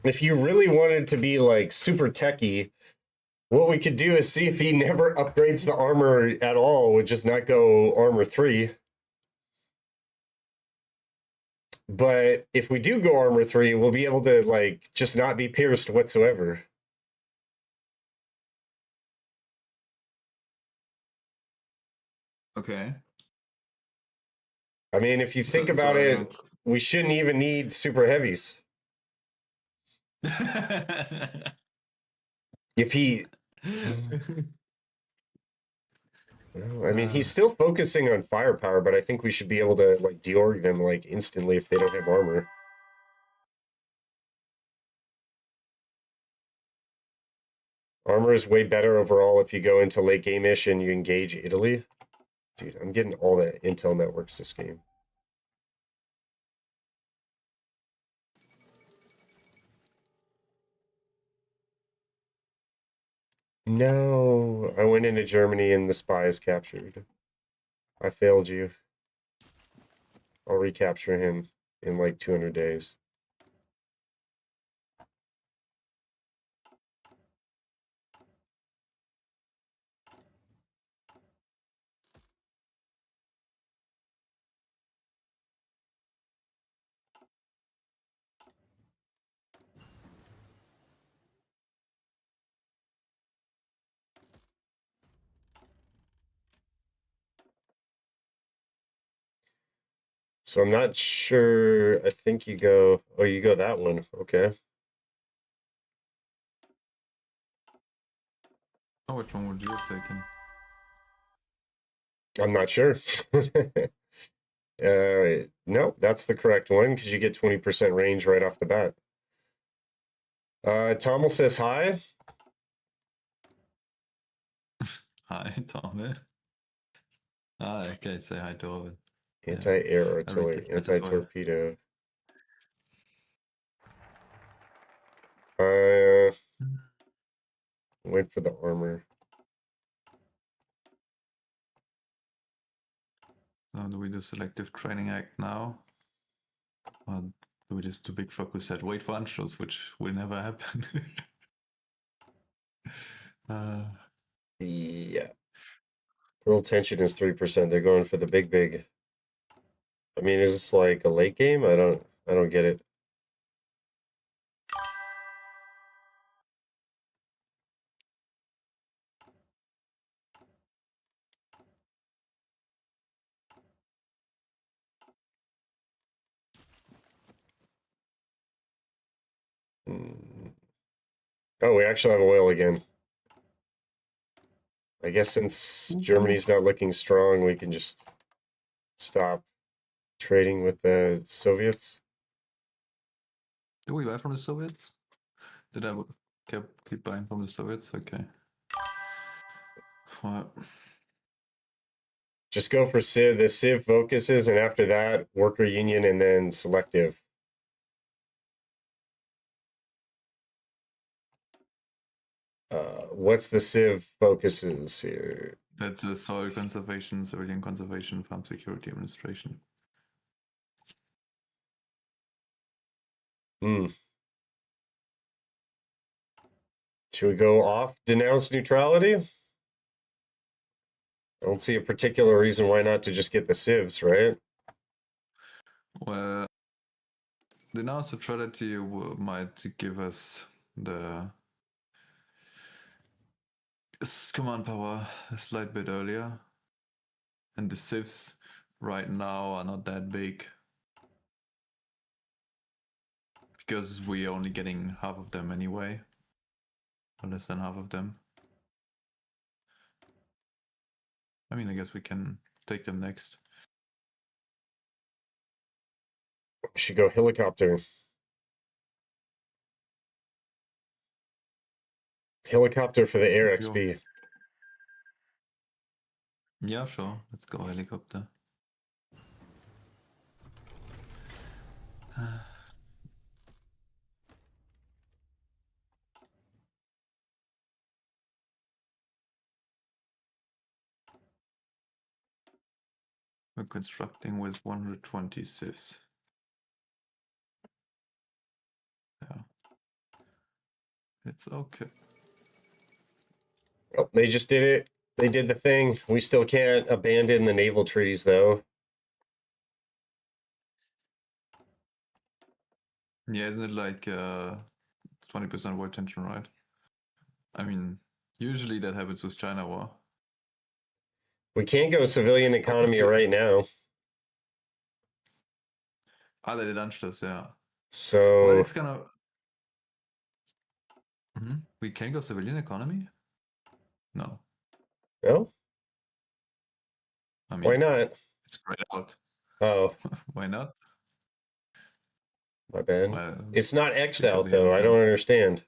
If you really wanted to be like super techie, what we could do is see if he never upgrades the armor at all, would just not go armor 3. But if we do go armor 3, we'll be able to like just not be pierced whatsoever. Okay. I mean, if you think about I it, we shouldn't even need super heavies. If he, well, I mean, he's still focusing on firepower, but I think we should be able to like deorg them like instantly if they don't have armor. Armor is way better overall if you go into late game-ish and you engage Italy. Dude, I'm getting all the intel networks this game. No, I went into Germany and the spy is captured. I failed you. I'll recapture him in like 200 days. So I'm not sure. I think you go, oh, you go that one. Okay. Oh, which one would you have taken? I'm not sure. No, that's the correct one because you get 20% range right off the bat. Tommel says hi. Hi, Tommy. Okay, say hi to Robin. Anti-air artillery, take that as well. anti-torpedo. Wait for the armor. So do we do selective training act now? Or do we just do Big Frog who said wait for Anschluss, which will never happen? Yeah. World tension is 3%. They're going for the big. I mean, is this like a late game? I don't get it. Oh, we actually have oil again. I guess since Germany's not looking strong, we can just stop trading with the Soviets. Do we buy from the Soviets? Did I keep buying from the Soviets? Okay. Well, Just go for Civ. The Civ focuses, and after that, worker union, and then selective. What's the Civ focuses here? that's the soil conservation, civilian conservation, farm security administration. Should we go off denounce neutrality? I don't see a particular reason why not to just get the civs, right? Well, the announced neutrality might give us the command power a slight bit earlier, and the civs right now are not that big because we're only getting half of them anyway, or less than half of them. I mean, I guess we can take them next. We should go helicopter. Helicopter for the air Go. XP. Yeah, sure. Let's go helicopter. We're constructing with 120 civs. Yeah. It's okay. Oh, they just did it. They did the thing. We still can't abandon the naval treaties, though. Yeah, isn't it like 20% war tension, right? I mean, usually that happens with China war. We can't go civilian economy Okay. right now. Ah, they did Anschluss, yeah. So Well, it's gonna... We can go civilian economy? No. no, I mean, why not? it's grayed out. Oh, Why not? my bad. Well, It's not X'd because out we though. haven't I done- don't understand.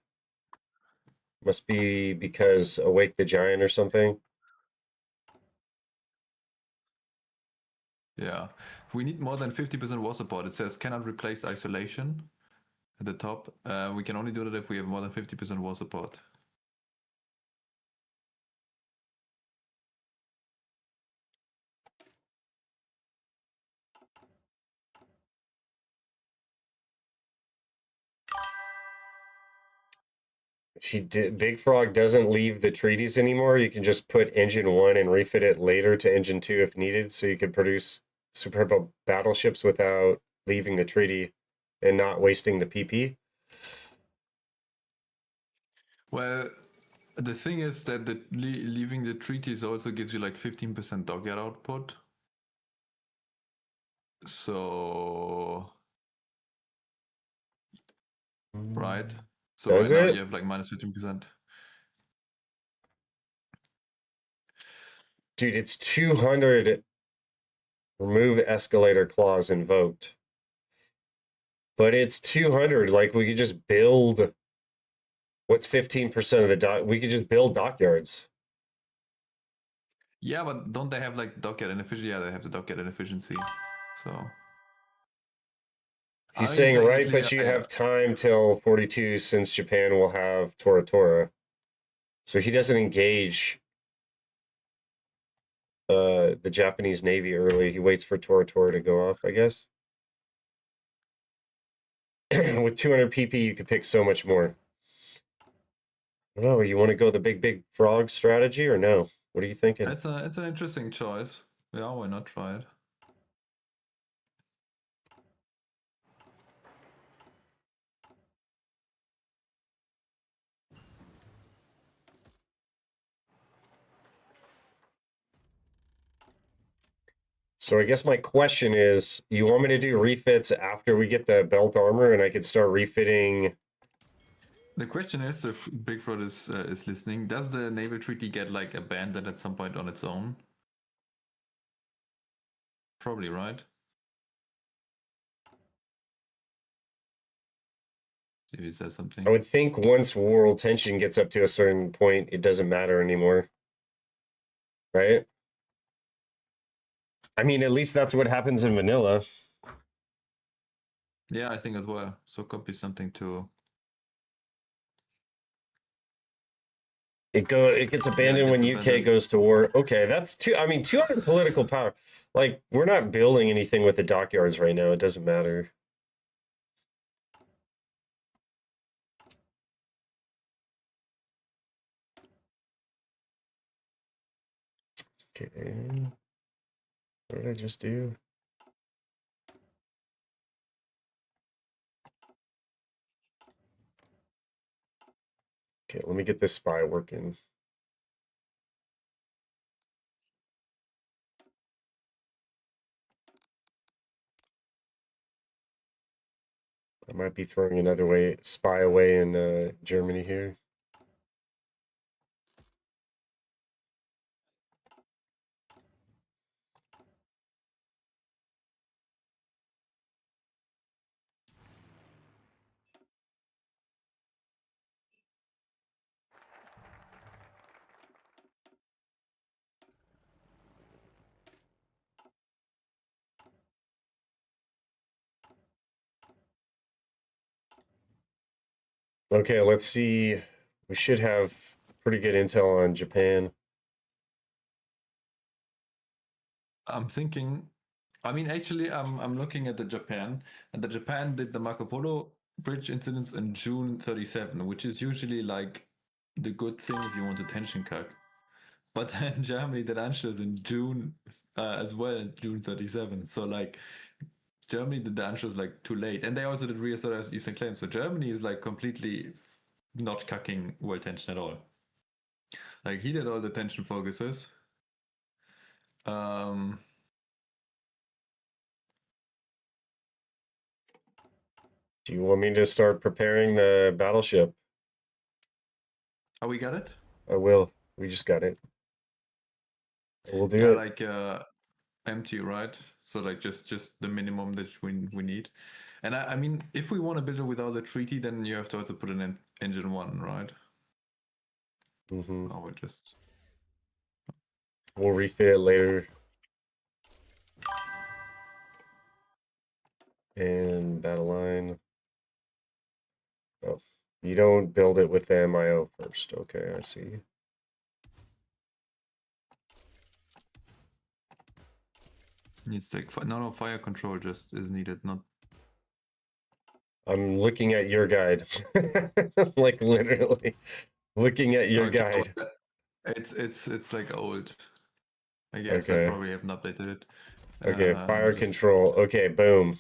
Must be because Awake the Giant or something. Yeah. We need more than 50% war support. It says cannot replace isolation at the top. We can only do that if we have more than 50% war support. Big Frog doesn't leave the treaties anymore. You can just put engine 1 and refit it later to engine 2 if needed, so you could produce superb battleships without leaving the treaty and not wasting the PP. Well, the thing is that leaving the treaties also gives you like 15% dockyard output. So, right? So Does right now it? you have like minus 15%. Dude, it's 200. Remove escalator clause invoked. But it's 200. Like, we could just build. What's 15% of the dock? We could just build dockyards. Yeah, but don't they have like dockyard inefficiency? Yeah, they have the dockyard inefficiency. So He's I mean, saying right, technically, but you have time till 42 since Japan will have Tora Tora. So he doesn't engage the Japanese Navy early. He waits for Tora Tora to go off, I guess. With 200 PP, you could pick so much more. I don't know. You want to go the big frog strategy or no? What are you thinking? it's an interesting choice. Yeah, why not try it? So I guess my question is, you want me to do refits after we get the belt armor and I could start refitting? The question is, if Bigfoot is listening, does the naval treaty get like abandoned at some point on its own? Probably, right? See if he says something. I would think once world tension gets up to a certain point, it doesn't matter anymore. Right? I mean, at least that's what happens in vanilla. Yeah, I think as well. So could be something to. It gets abandoned gets when UK abandoned. goes to war. Okay, that's 200 political power. Like, we're not building anything with the dockyards right now. It doesn't matter. Okay. What did I just do? Okay, let me get this spy working. I might be throwing another spy away in Germany here. Okay, let's see. We should have pretty good intel on Japan. I'm thinking. I mean, actually, I'm looking at the Japan, and the Japan did the Marco Polo bridge incidents in June 37, which is usually like the good thing if you want a tension cut. But then Germany did Anschluss in June as well, June 37. So like Germany did the Anschluss like too late, and they also did reassert Eastern claim. So Germany is like completely not cucking world tension at all. Like he did all the tension focuses. Do you want me to start preparing the battleship? Oh, we got it? I will. We just got it. We'll do it. Like empty, right? So like just the minimum that we need. And I mean, if we want to build it without a treaty, then you have to also put an engine one, right? Mm-hmm. Oh, We'll refit it later. And battle line. Oh, you don't build it with the MIO first. Okay, I see. needs to take no fire control just is needed, not. I'm looking at your guide. Like literally looking at your guide. It's like old. I guess I Okay. probably haven't updated it. Okay, fire control. Okay, boom.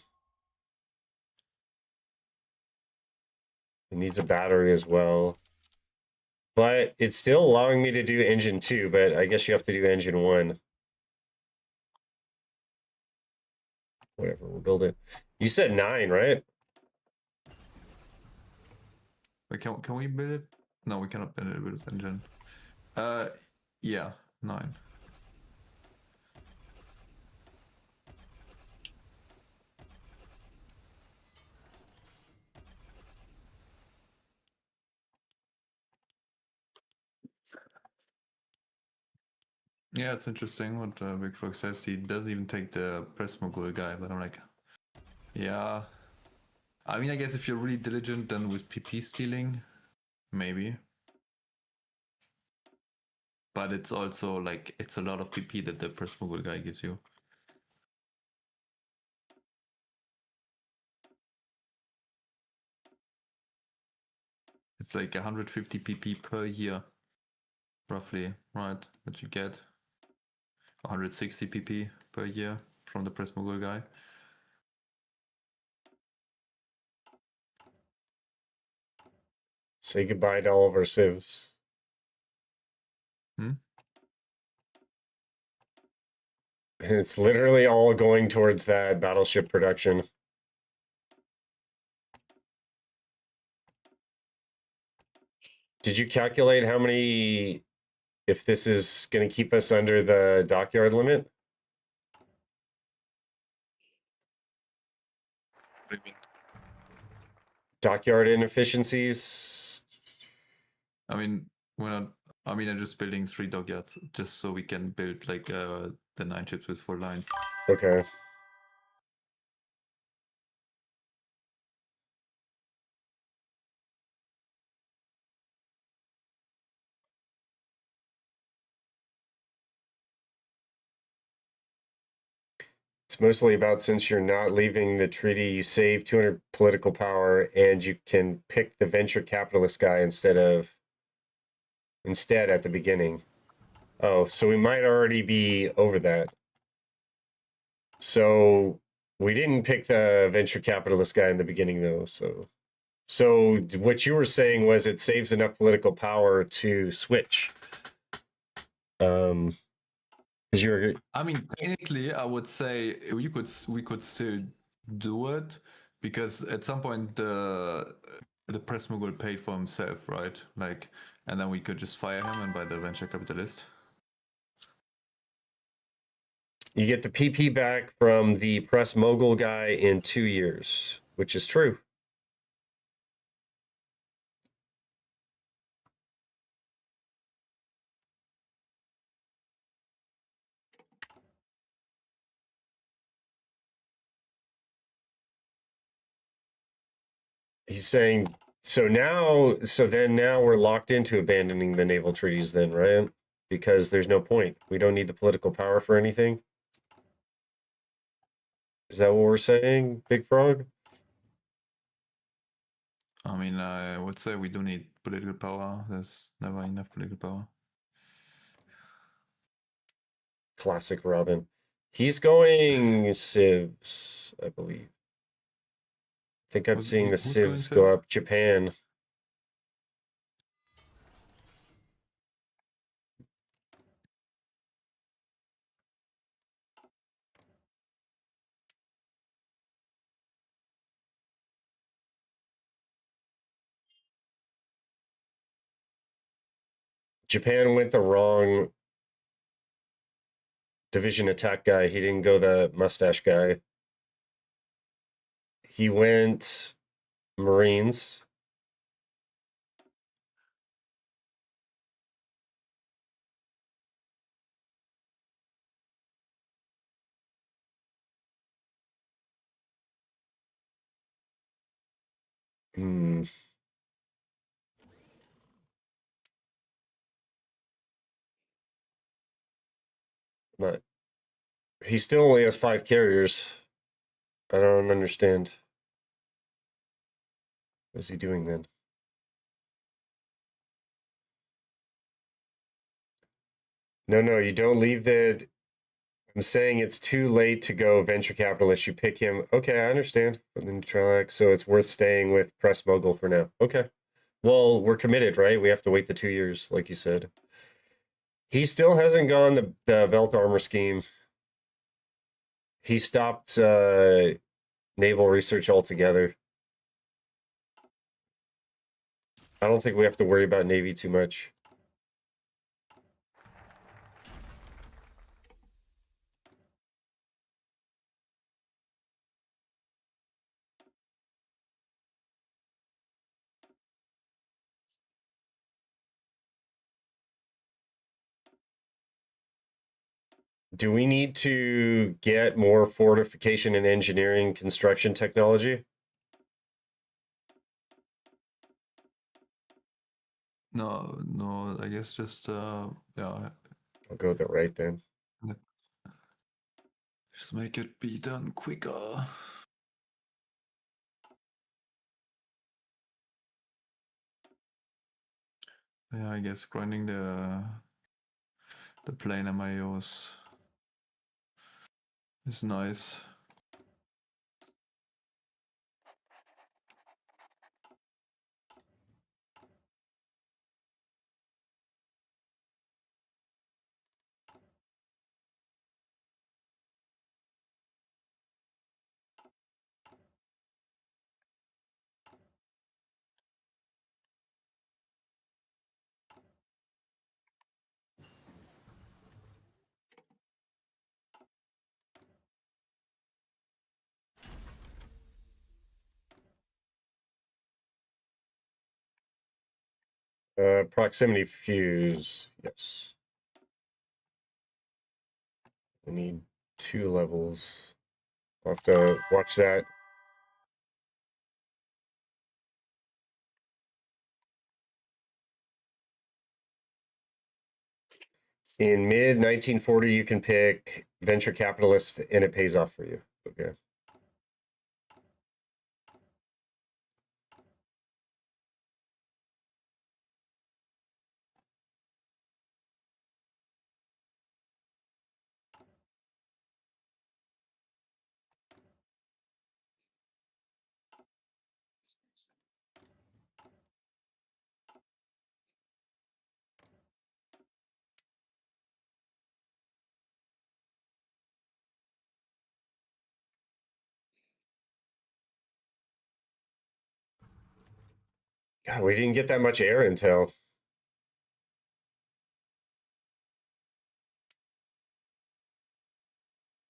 It needs a battery as well. But it's still allowing me to do engine 2, but I guess you have to do engine 1. Whatever, we'll build it. You said 9, right? Wait, can we build it? No, we cannot build it with engine. Yeah, 9. Yeah, it's interesting what Big Frog says. He doesn't even take the press mogul guy, but I'm like, yeah. I mean, I guess if you're really diligent, then with PP stealing, maybe. But it's also like, it's a lot of PP that the press mogul guy gives you. It's like 150 PP per year, roughly, right? That you get 160 PP per year from the press mogul guy. Say goodbye to all of our civs. It's literally all going towards that battleship production. Did you calculate how many, if this is going to keep us under the dockyard limit? What do you mean? Dockyard inefficiencies? I mean, we're not. I mean, I'm just building 3 dockyards just so we can build like the 9 ships with 4 lines. Okay. It's mostly about, since you're not leaving the treaty, you save 200 political power and you can pick the venture capitalist guy instead at the beginning. Oh, so we might already be over that. So we didn't pick the venture capitalist guy in the beginning though, so what you were saying was it saves enough political power to switch. Because you're. I mean, technically, I would say we could still do it because at some point the press mogul paid for himself, right? Like, and then we could just fire him and buy the venture capitalist. You get the PP back from the press mogul guy in 2 years, which is true. He's saying, so now we're locked into abandoning the naval treaties then, right? Because there's no point. We don't need the political power for anything. Is that what we're saying, Big Frog? I mean, I would say we do need political power. There's never enough political power. Classic Robin. He's going civs, I believe. I think I'm seeing the Who's going civs go civ? up. Japan. Japan went the wrong division attack guy. He didn't go the mustache guy. He went Marines. Hmm. But he still only has 5 carriers. I don't understand. What is he doing then? No, you don't leave the. I'm saying it's too late to go venture capitalist. You pick him. Okay, I understand. But then Trelec, so it's worth staying with Press Mogul for now. Okay. Well, we're committed, right? We have to wait the 2 years, like you said. He still hasn't gone the belt armor scheme. He stopped naval research altogether. I don't think we have to worry about Navy too much. Do we need to get more fortification and engineering construction technology? No, I guess just yeah, I'll go with the right then. just make it be done quicker. Yeah, I guess grinding the plane MIOs is nice. Proximity fuse. Yes. I need 2 levels. I'll have to watch that. In mid 1940, you can pick venture capitalist and it pays off for you. Okay. God, we didn't get that much air intel.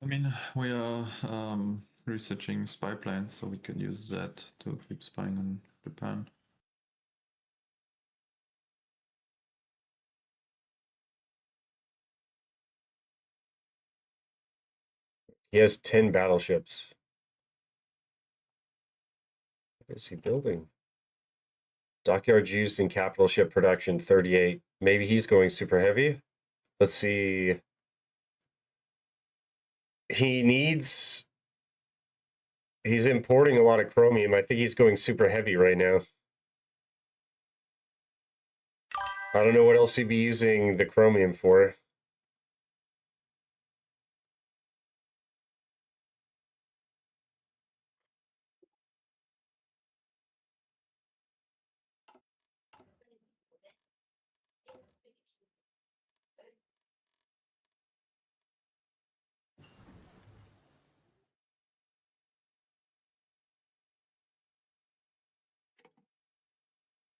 I mean, we are researching spy planes, so we can use that to keep spying on Japan. He has 10 battleships. What is he building? Dockyards used in capital ship production, 38. Maybe he's going super heavy. Let's see. He's importing a lot of chromium. I think he's going super heavy right now. I don't know what else he'd be using the chromium for.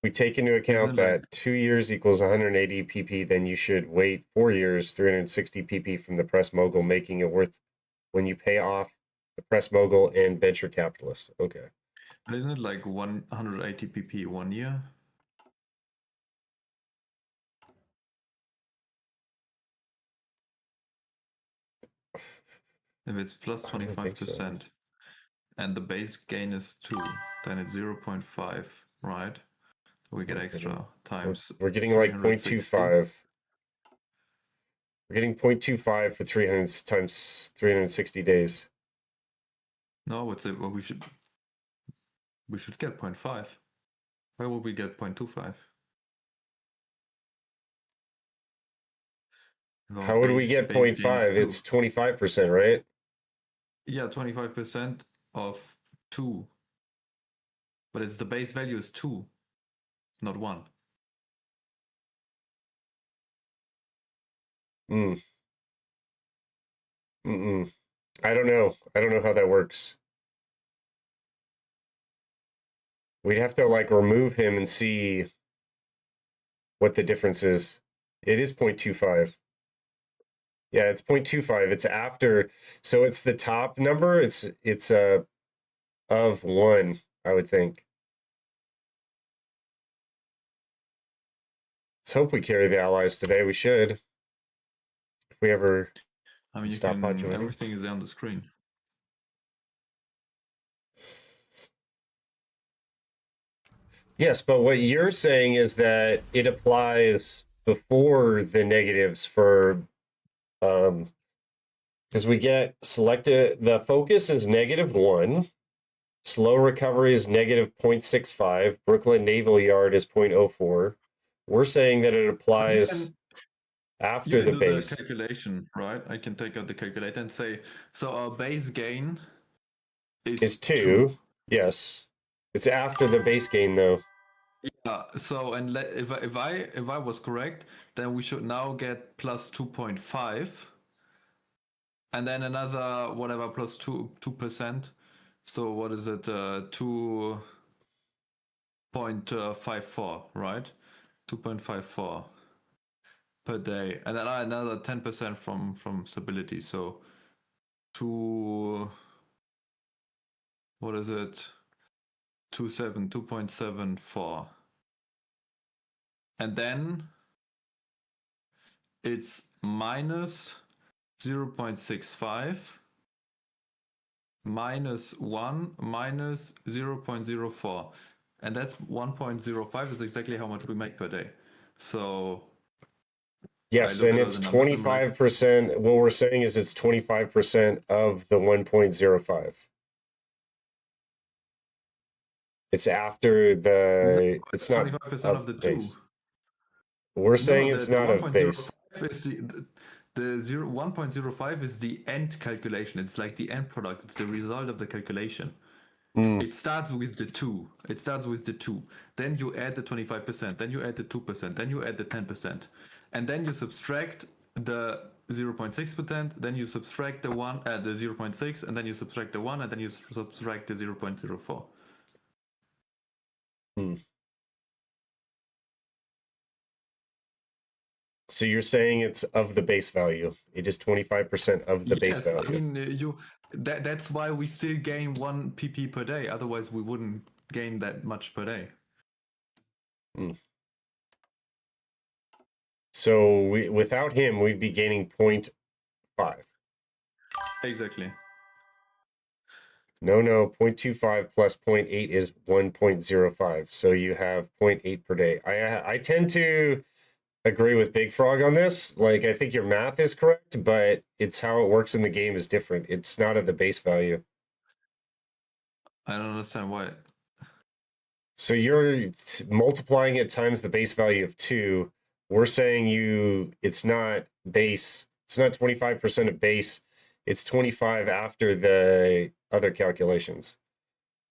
We take into account Isn't it like- that 2 years equals 180 pp, then you should wait 4 years, 360 pp from the press mogul, making it worth when you pay off the press mogul and venture capitalist. Okay. But isn't it like 180 pp 1 year? If it's plus I don't think so. 25% and the base gain is 2, then it's 0.5, right? We get We're extra getting- times. We're getting like 360. 0.25. We're getting 0.25 for 300 times 360 days. No, what's it? Well, we should get 0.5. Why would we get 0.25? Well, How would we get base gain is 0.5? 2. It's 25%, right? Yeah, 25% of 2. But it's the base value is 2, not 1. Mm. Mm-mm. I don't know. I don't know how that works. We'd have to like remove him and see what the difference is. It is 0.25. Yeah, it's 0.25. It's after, so it's the top number. It's of 1, I would think. Let's hope we carry the allies today. We should. If we ever I mean, you stop hot can. joining. Everything is there on the screen. Yes, but what you're saying is that it applies before the negatives for because we get selected, the focus is -1, slow recovery is -0.65, Brooklyn Naval Yard is 0.04. We're saying that it applies after You can the do base. the calculation, right? I can take out the calculator and say, so our base gain Is 2. Yes. It's after the base gain though. Yeah. So, and if I was correct, then we should now get plus 2.5, and then another whatever plus 2%. So what is it? 2.54, right? 2.54 per day, and then another 10% from stability. So what is it? 2.74. and then it's minus 0.65 minus 1 minus 0.04, and that's 1.05. That's exactly how much we make per day. So Yes, I look and at all it's the numbers, I'm like, 25%. What we're saying is it's 25% of the 1.05. It's after the. It's not 25% of of the base. 2. We're saying No, it's the not a base. 1.05 is the 1.05 is the end calculation. It's like the end product. It's the result of the calculation. Mm. It starts with the 2. It starts with the 2. Then you add the 25%. Then you add the 2%. Then you add the 10%. And then you subtract the 0.6%. Then you subtract the 0.6, and then you subtract the 1, and then you subtract the 0.04. So you're saying it's of the base value. It is 25% of the base Yes, value. I mean that's why we still gain 1 pp per day. Otherwise, we wouldn't gain that much per day. So without him, we'd be gaining 0.5. Exactly. No, 0.25 plus 0.8 is 1.05. So you have 0.8 per day. I tend to agree with Big Frog on this. Like, I think your math is correct, but it's how it works in the game is different. It's not at the base value. I don't understand why. So you're multiplying it times the base value of 2. We're saying it's not base. It's not 25% of base. It's 25 after the other calculations.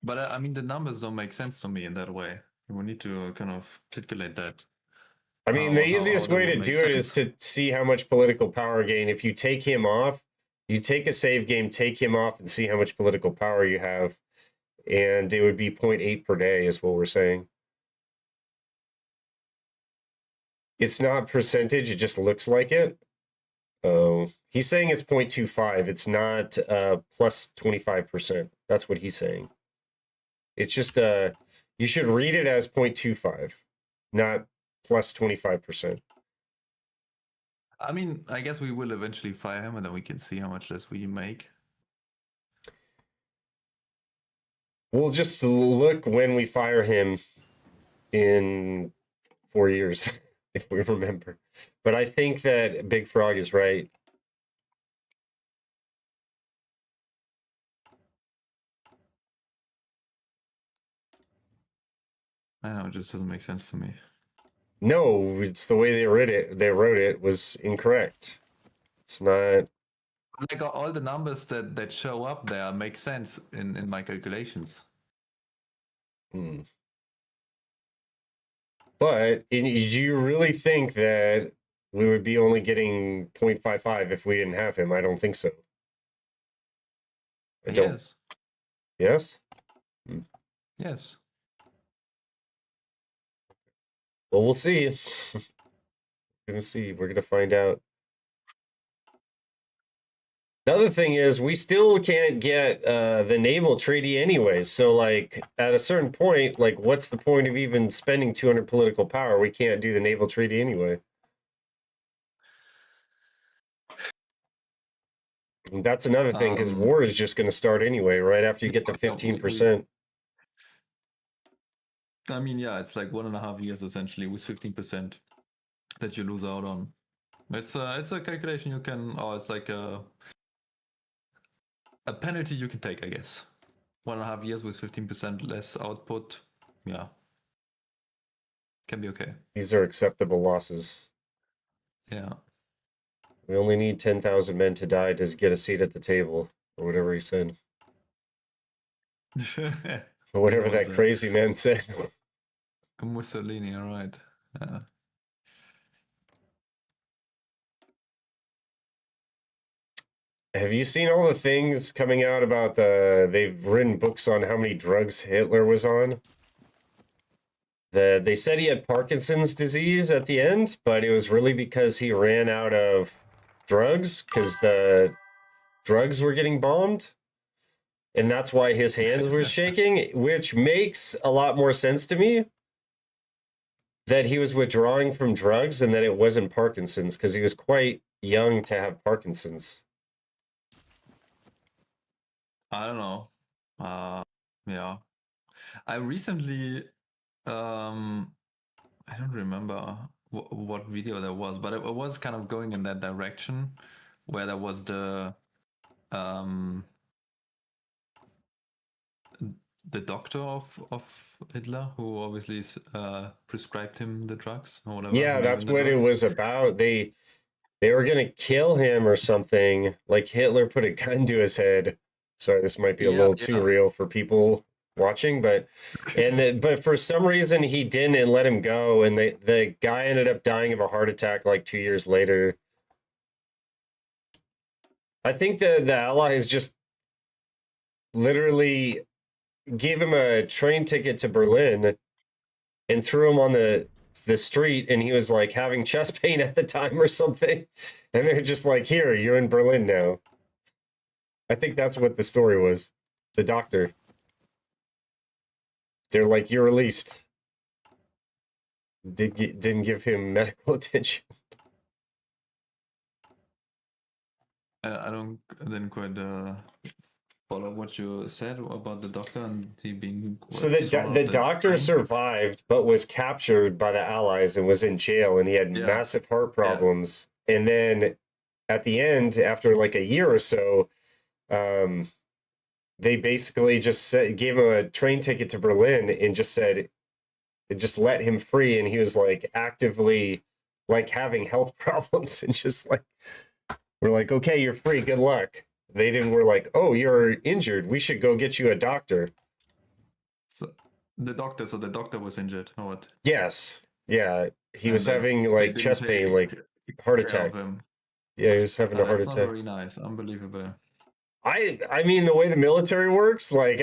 But I mean, the numbers don't make sense to me in that way. We need to kind of calculate that. I mean, the easiest that way would to make do it is sense. to see how much political power gain. If you take him off, you take a save game, take him off, and see how much political power you have. And it would be 0.8 per day is what we're saying. It's not percentage, it just looks like it. He's saying it's 0.25. It's not plus 25%. That's what he's saying. It's just you should read it as 0.25, not plus 25%. I mean, I guess we will eventually fire him, and then we can see how much less we make. We'll just look when we fire him in 4 years, if we remember. But I think that Big Frog is right. I know, it just doesn't make sense to me. No, it's the way they wrote it was incorrect. It's not. Like all the numbers that show up there make sense in my calculations. But do you really think that we would be only getting 0.55 if we didn't have him? I don't think so. I don't. Yes. Yes? Yes. Well, we'll see. We're gonna see. We're gonna find out. The other thing is, we still can't get the naval treaty anyways. So, like, at a certain point, like, what's the point of even spending 200 political power? We can't do the naval treaty anyway. And that's another thing, because war is just going to start anyway, right after you get the 15%. I mean, yeah, it's like 1.5 years essentially with 15% that you lose out on. It's a calculation you can, or it's like a penalty you can take, I guess. 1.5 years with 15% less output, yeah, can be okay. These are acceptable losses. Yeah. We only need 10,000 men to die to get a seat at the table, or whatever he said. Or whatever that crazy man said. Mussolini, all right. Yeah. Have you seen all the things coming out about they've written books on how many drugs Hitler was on? They said he had Parkinson's disease at the end, but it was really because he ran out of drugs because the drugs were getting bombed. And that's why his hands were shaking, which makes a lot more sense to me. that he was withdrawing from drugs and that it wasn't Parkinson's because he was quite young to have Parkinson's. I don't know. Yeah. I recently, I don't remember what video there was, but it was kind of going in that direction where there was um, the doctor of Hitler who obviously prescribed him the drugs or whatever. Yeah, gave that's him the what it drugs. was about. They were gonna kill him or something. Like Hitler put a gun to his head. Sorry, this might be a Yeah, little too yeah. real for people watching, but but for some reason he didn't and let him go, and the guy ended up dying of a heart attack like 2 years later. I think the Allies just literally gave him a train ticket to Berlin and threw him on the street, and he was like having chest pain at the time or something, and they're just like, here, you're in Berlin now. I think that's what the story was. The doctor, they're like, you're released. Didn't give him medical attention. I didn't quite follow what you said about the doctor and he being. So thrown the off doctor train. survived, but was captured by the Allies and was in jail, and he had Yeah. massive heart problems. And then at the end, after like a year or so, they basically just gave him a train ticket to Berlin and just said, just let him free. And he was like actively like having health problems and just like, we're like, okay, you're free. Good luck. They didn't, we're like, oh, you're injured. We should go get you a doctor. So the doctor was injured or what? Yes. Yeah. He And was then having they like didn't chest pain, take like heart care attack. of him. Yeah, he was having a heart That's not attack. very nice. Unbelievable. I mean, the way the military works, like,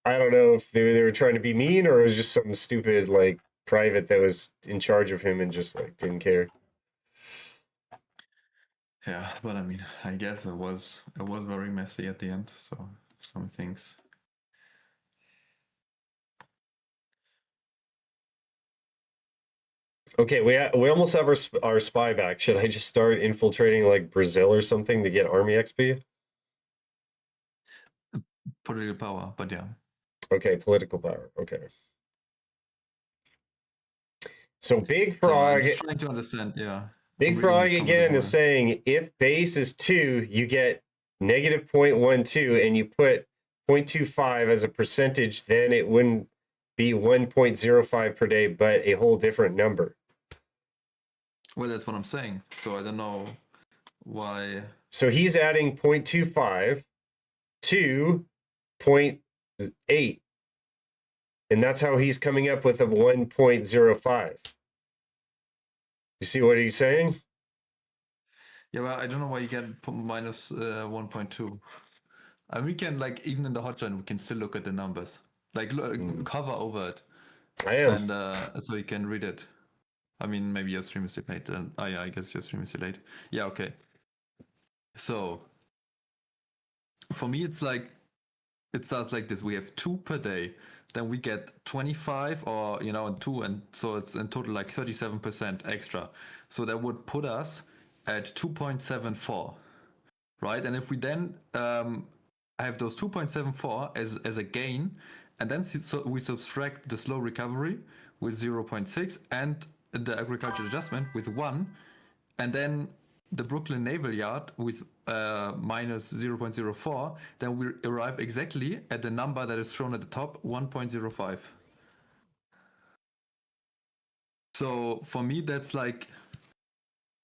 I don't know if they were trying to be mean or it was just some stupid, like, private that was in charge of him and just, like, didn't care. Yeah, but I mean, I guess it was very messy at the end. So some things. Okay, we almost have our spy back. Should I just start infiltrating, like, Brazil or something to get army XP? Political power, but yeah. Okay, political power. Okay. So Big So I'm Frog, just trying to understand. Yeah. Big I'm reading Frog this comment again as is saying if base is 2, you get negative 0.12 and you put 0.25 as a percentage, then it wouldn't be 1.05 per day, but a whole different number. well. That's what I'm saying. So I don't know why. So he's adding 0.25 to 0.8. And that's how he's coming up with a 1.05. You see what he's saying? Yeah, well, I don't know why you get minus 1.2. And we can, like, even in the hotline, we can still look at the numbers. Like, cover over it. I am. And so you can read it. I mean, maybe your stream is delayed. Yeah, I guess your stream is delayed. Yeah, okay. So, for me, it's like, it starts like this. We have 2 per day. Then we get 25 or, and 2. And so it's in total like 37% extra. So that would put us at 2.74. Right? And if we then have those 2.74 as a gain, and then so we subtract the slow recovery with 0.6 and the agricultural adjustment with 1, and then the Brooklyn Naval Yard with minus 0.04, then we arrive exactly at the number that is shown at the top, 1.05. So for me, that's like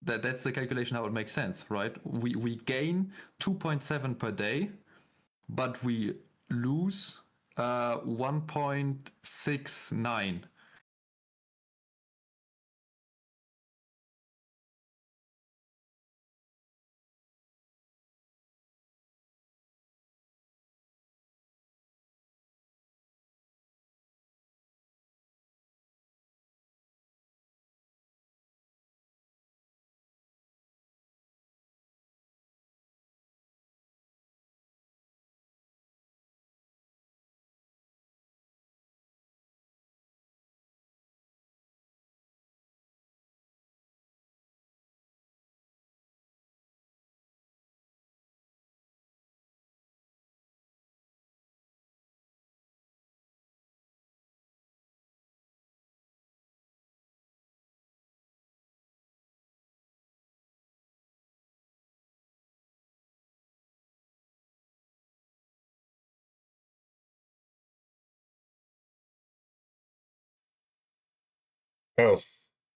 that's the calculation how it makes sense, right? We gain 2.7 per day, but we lose 1.69. Oh,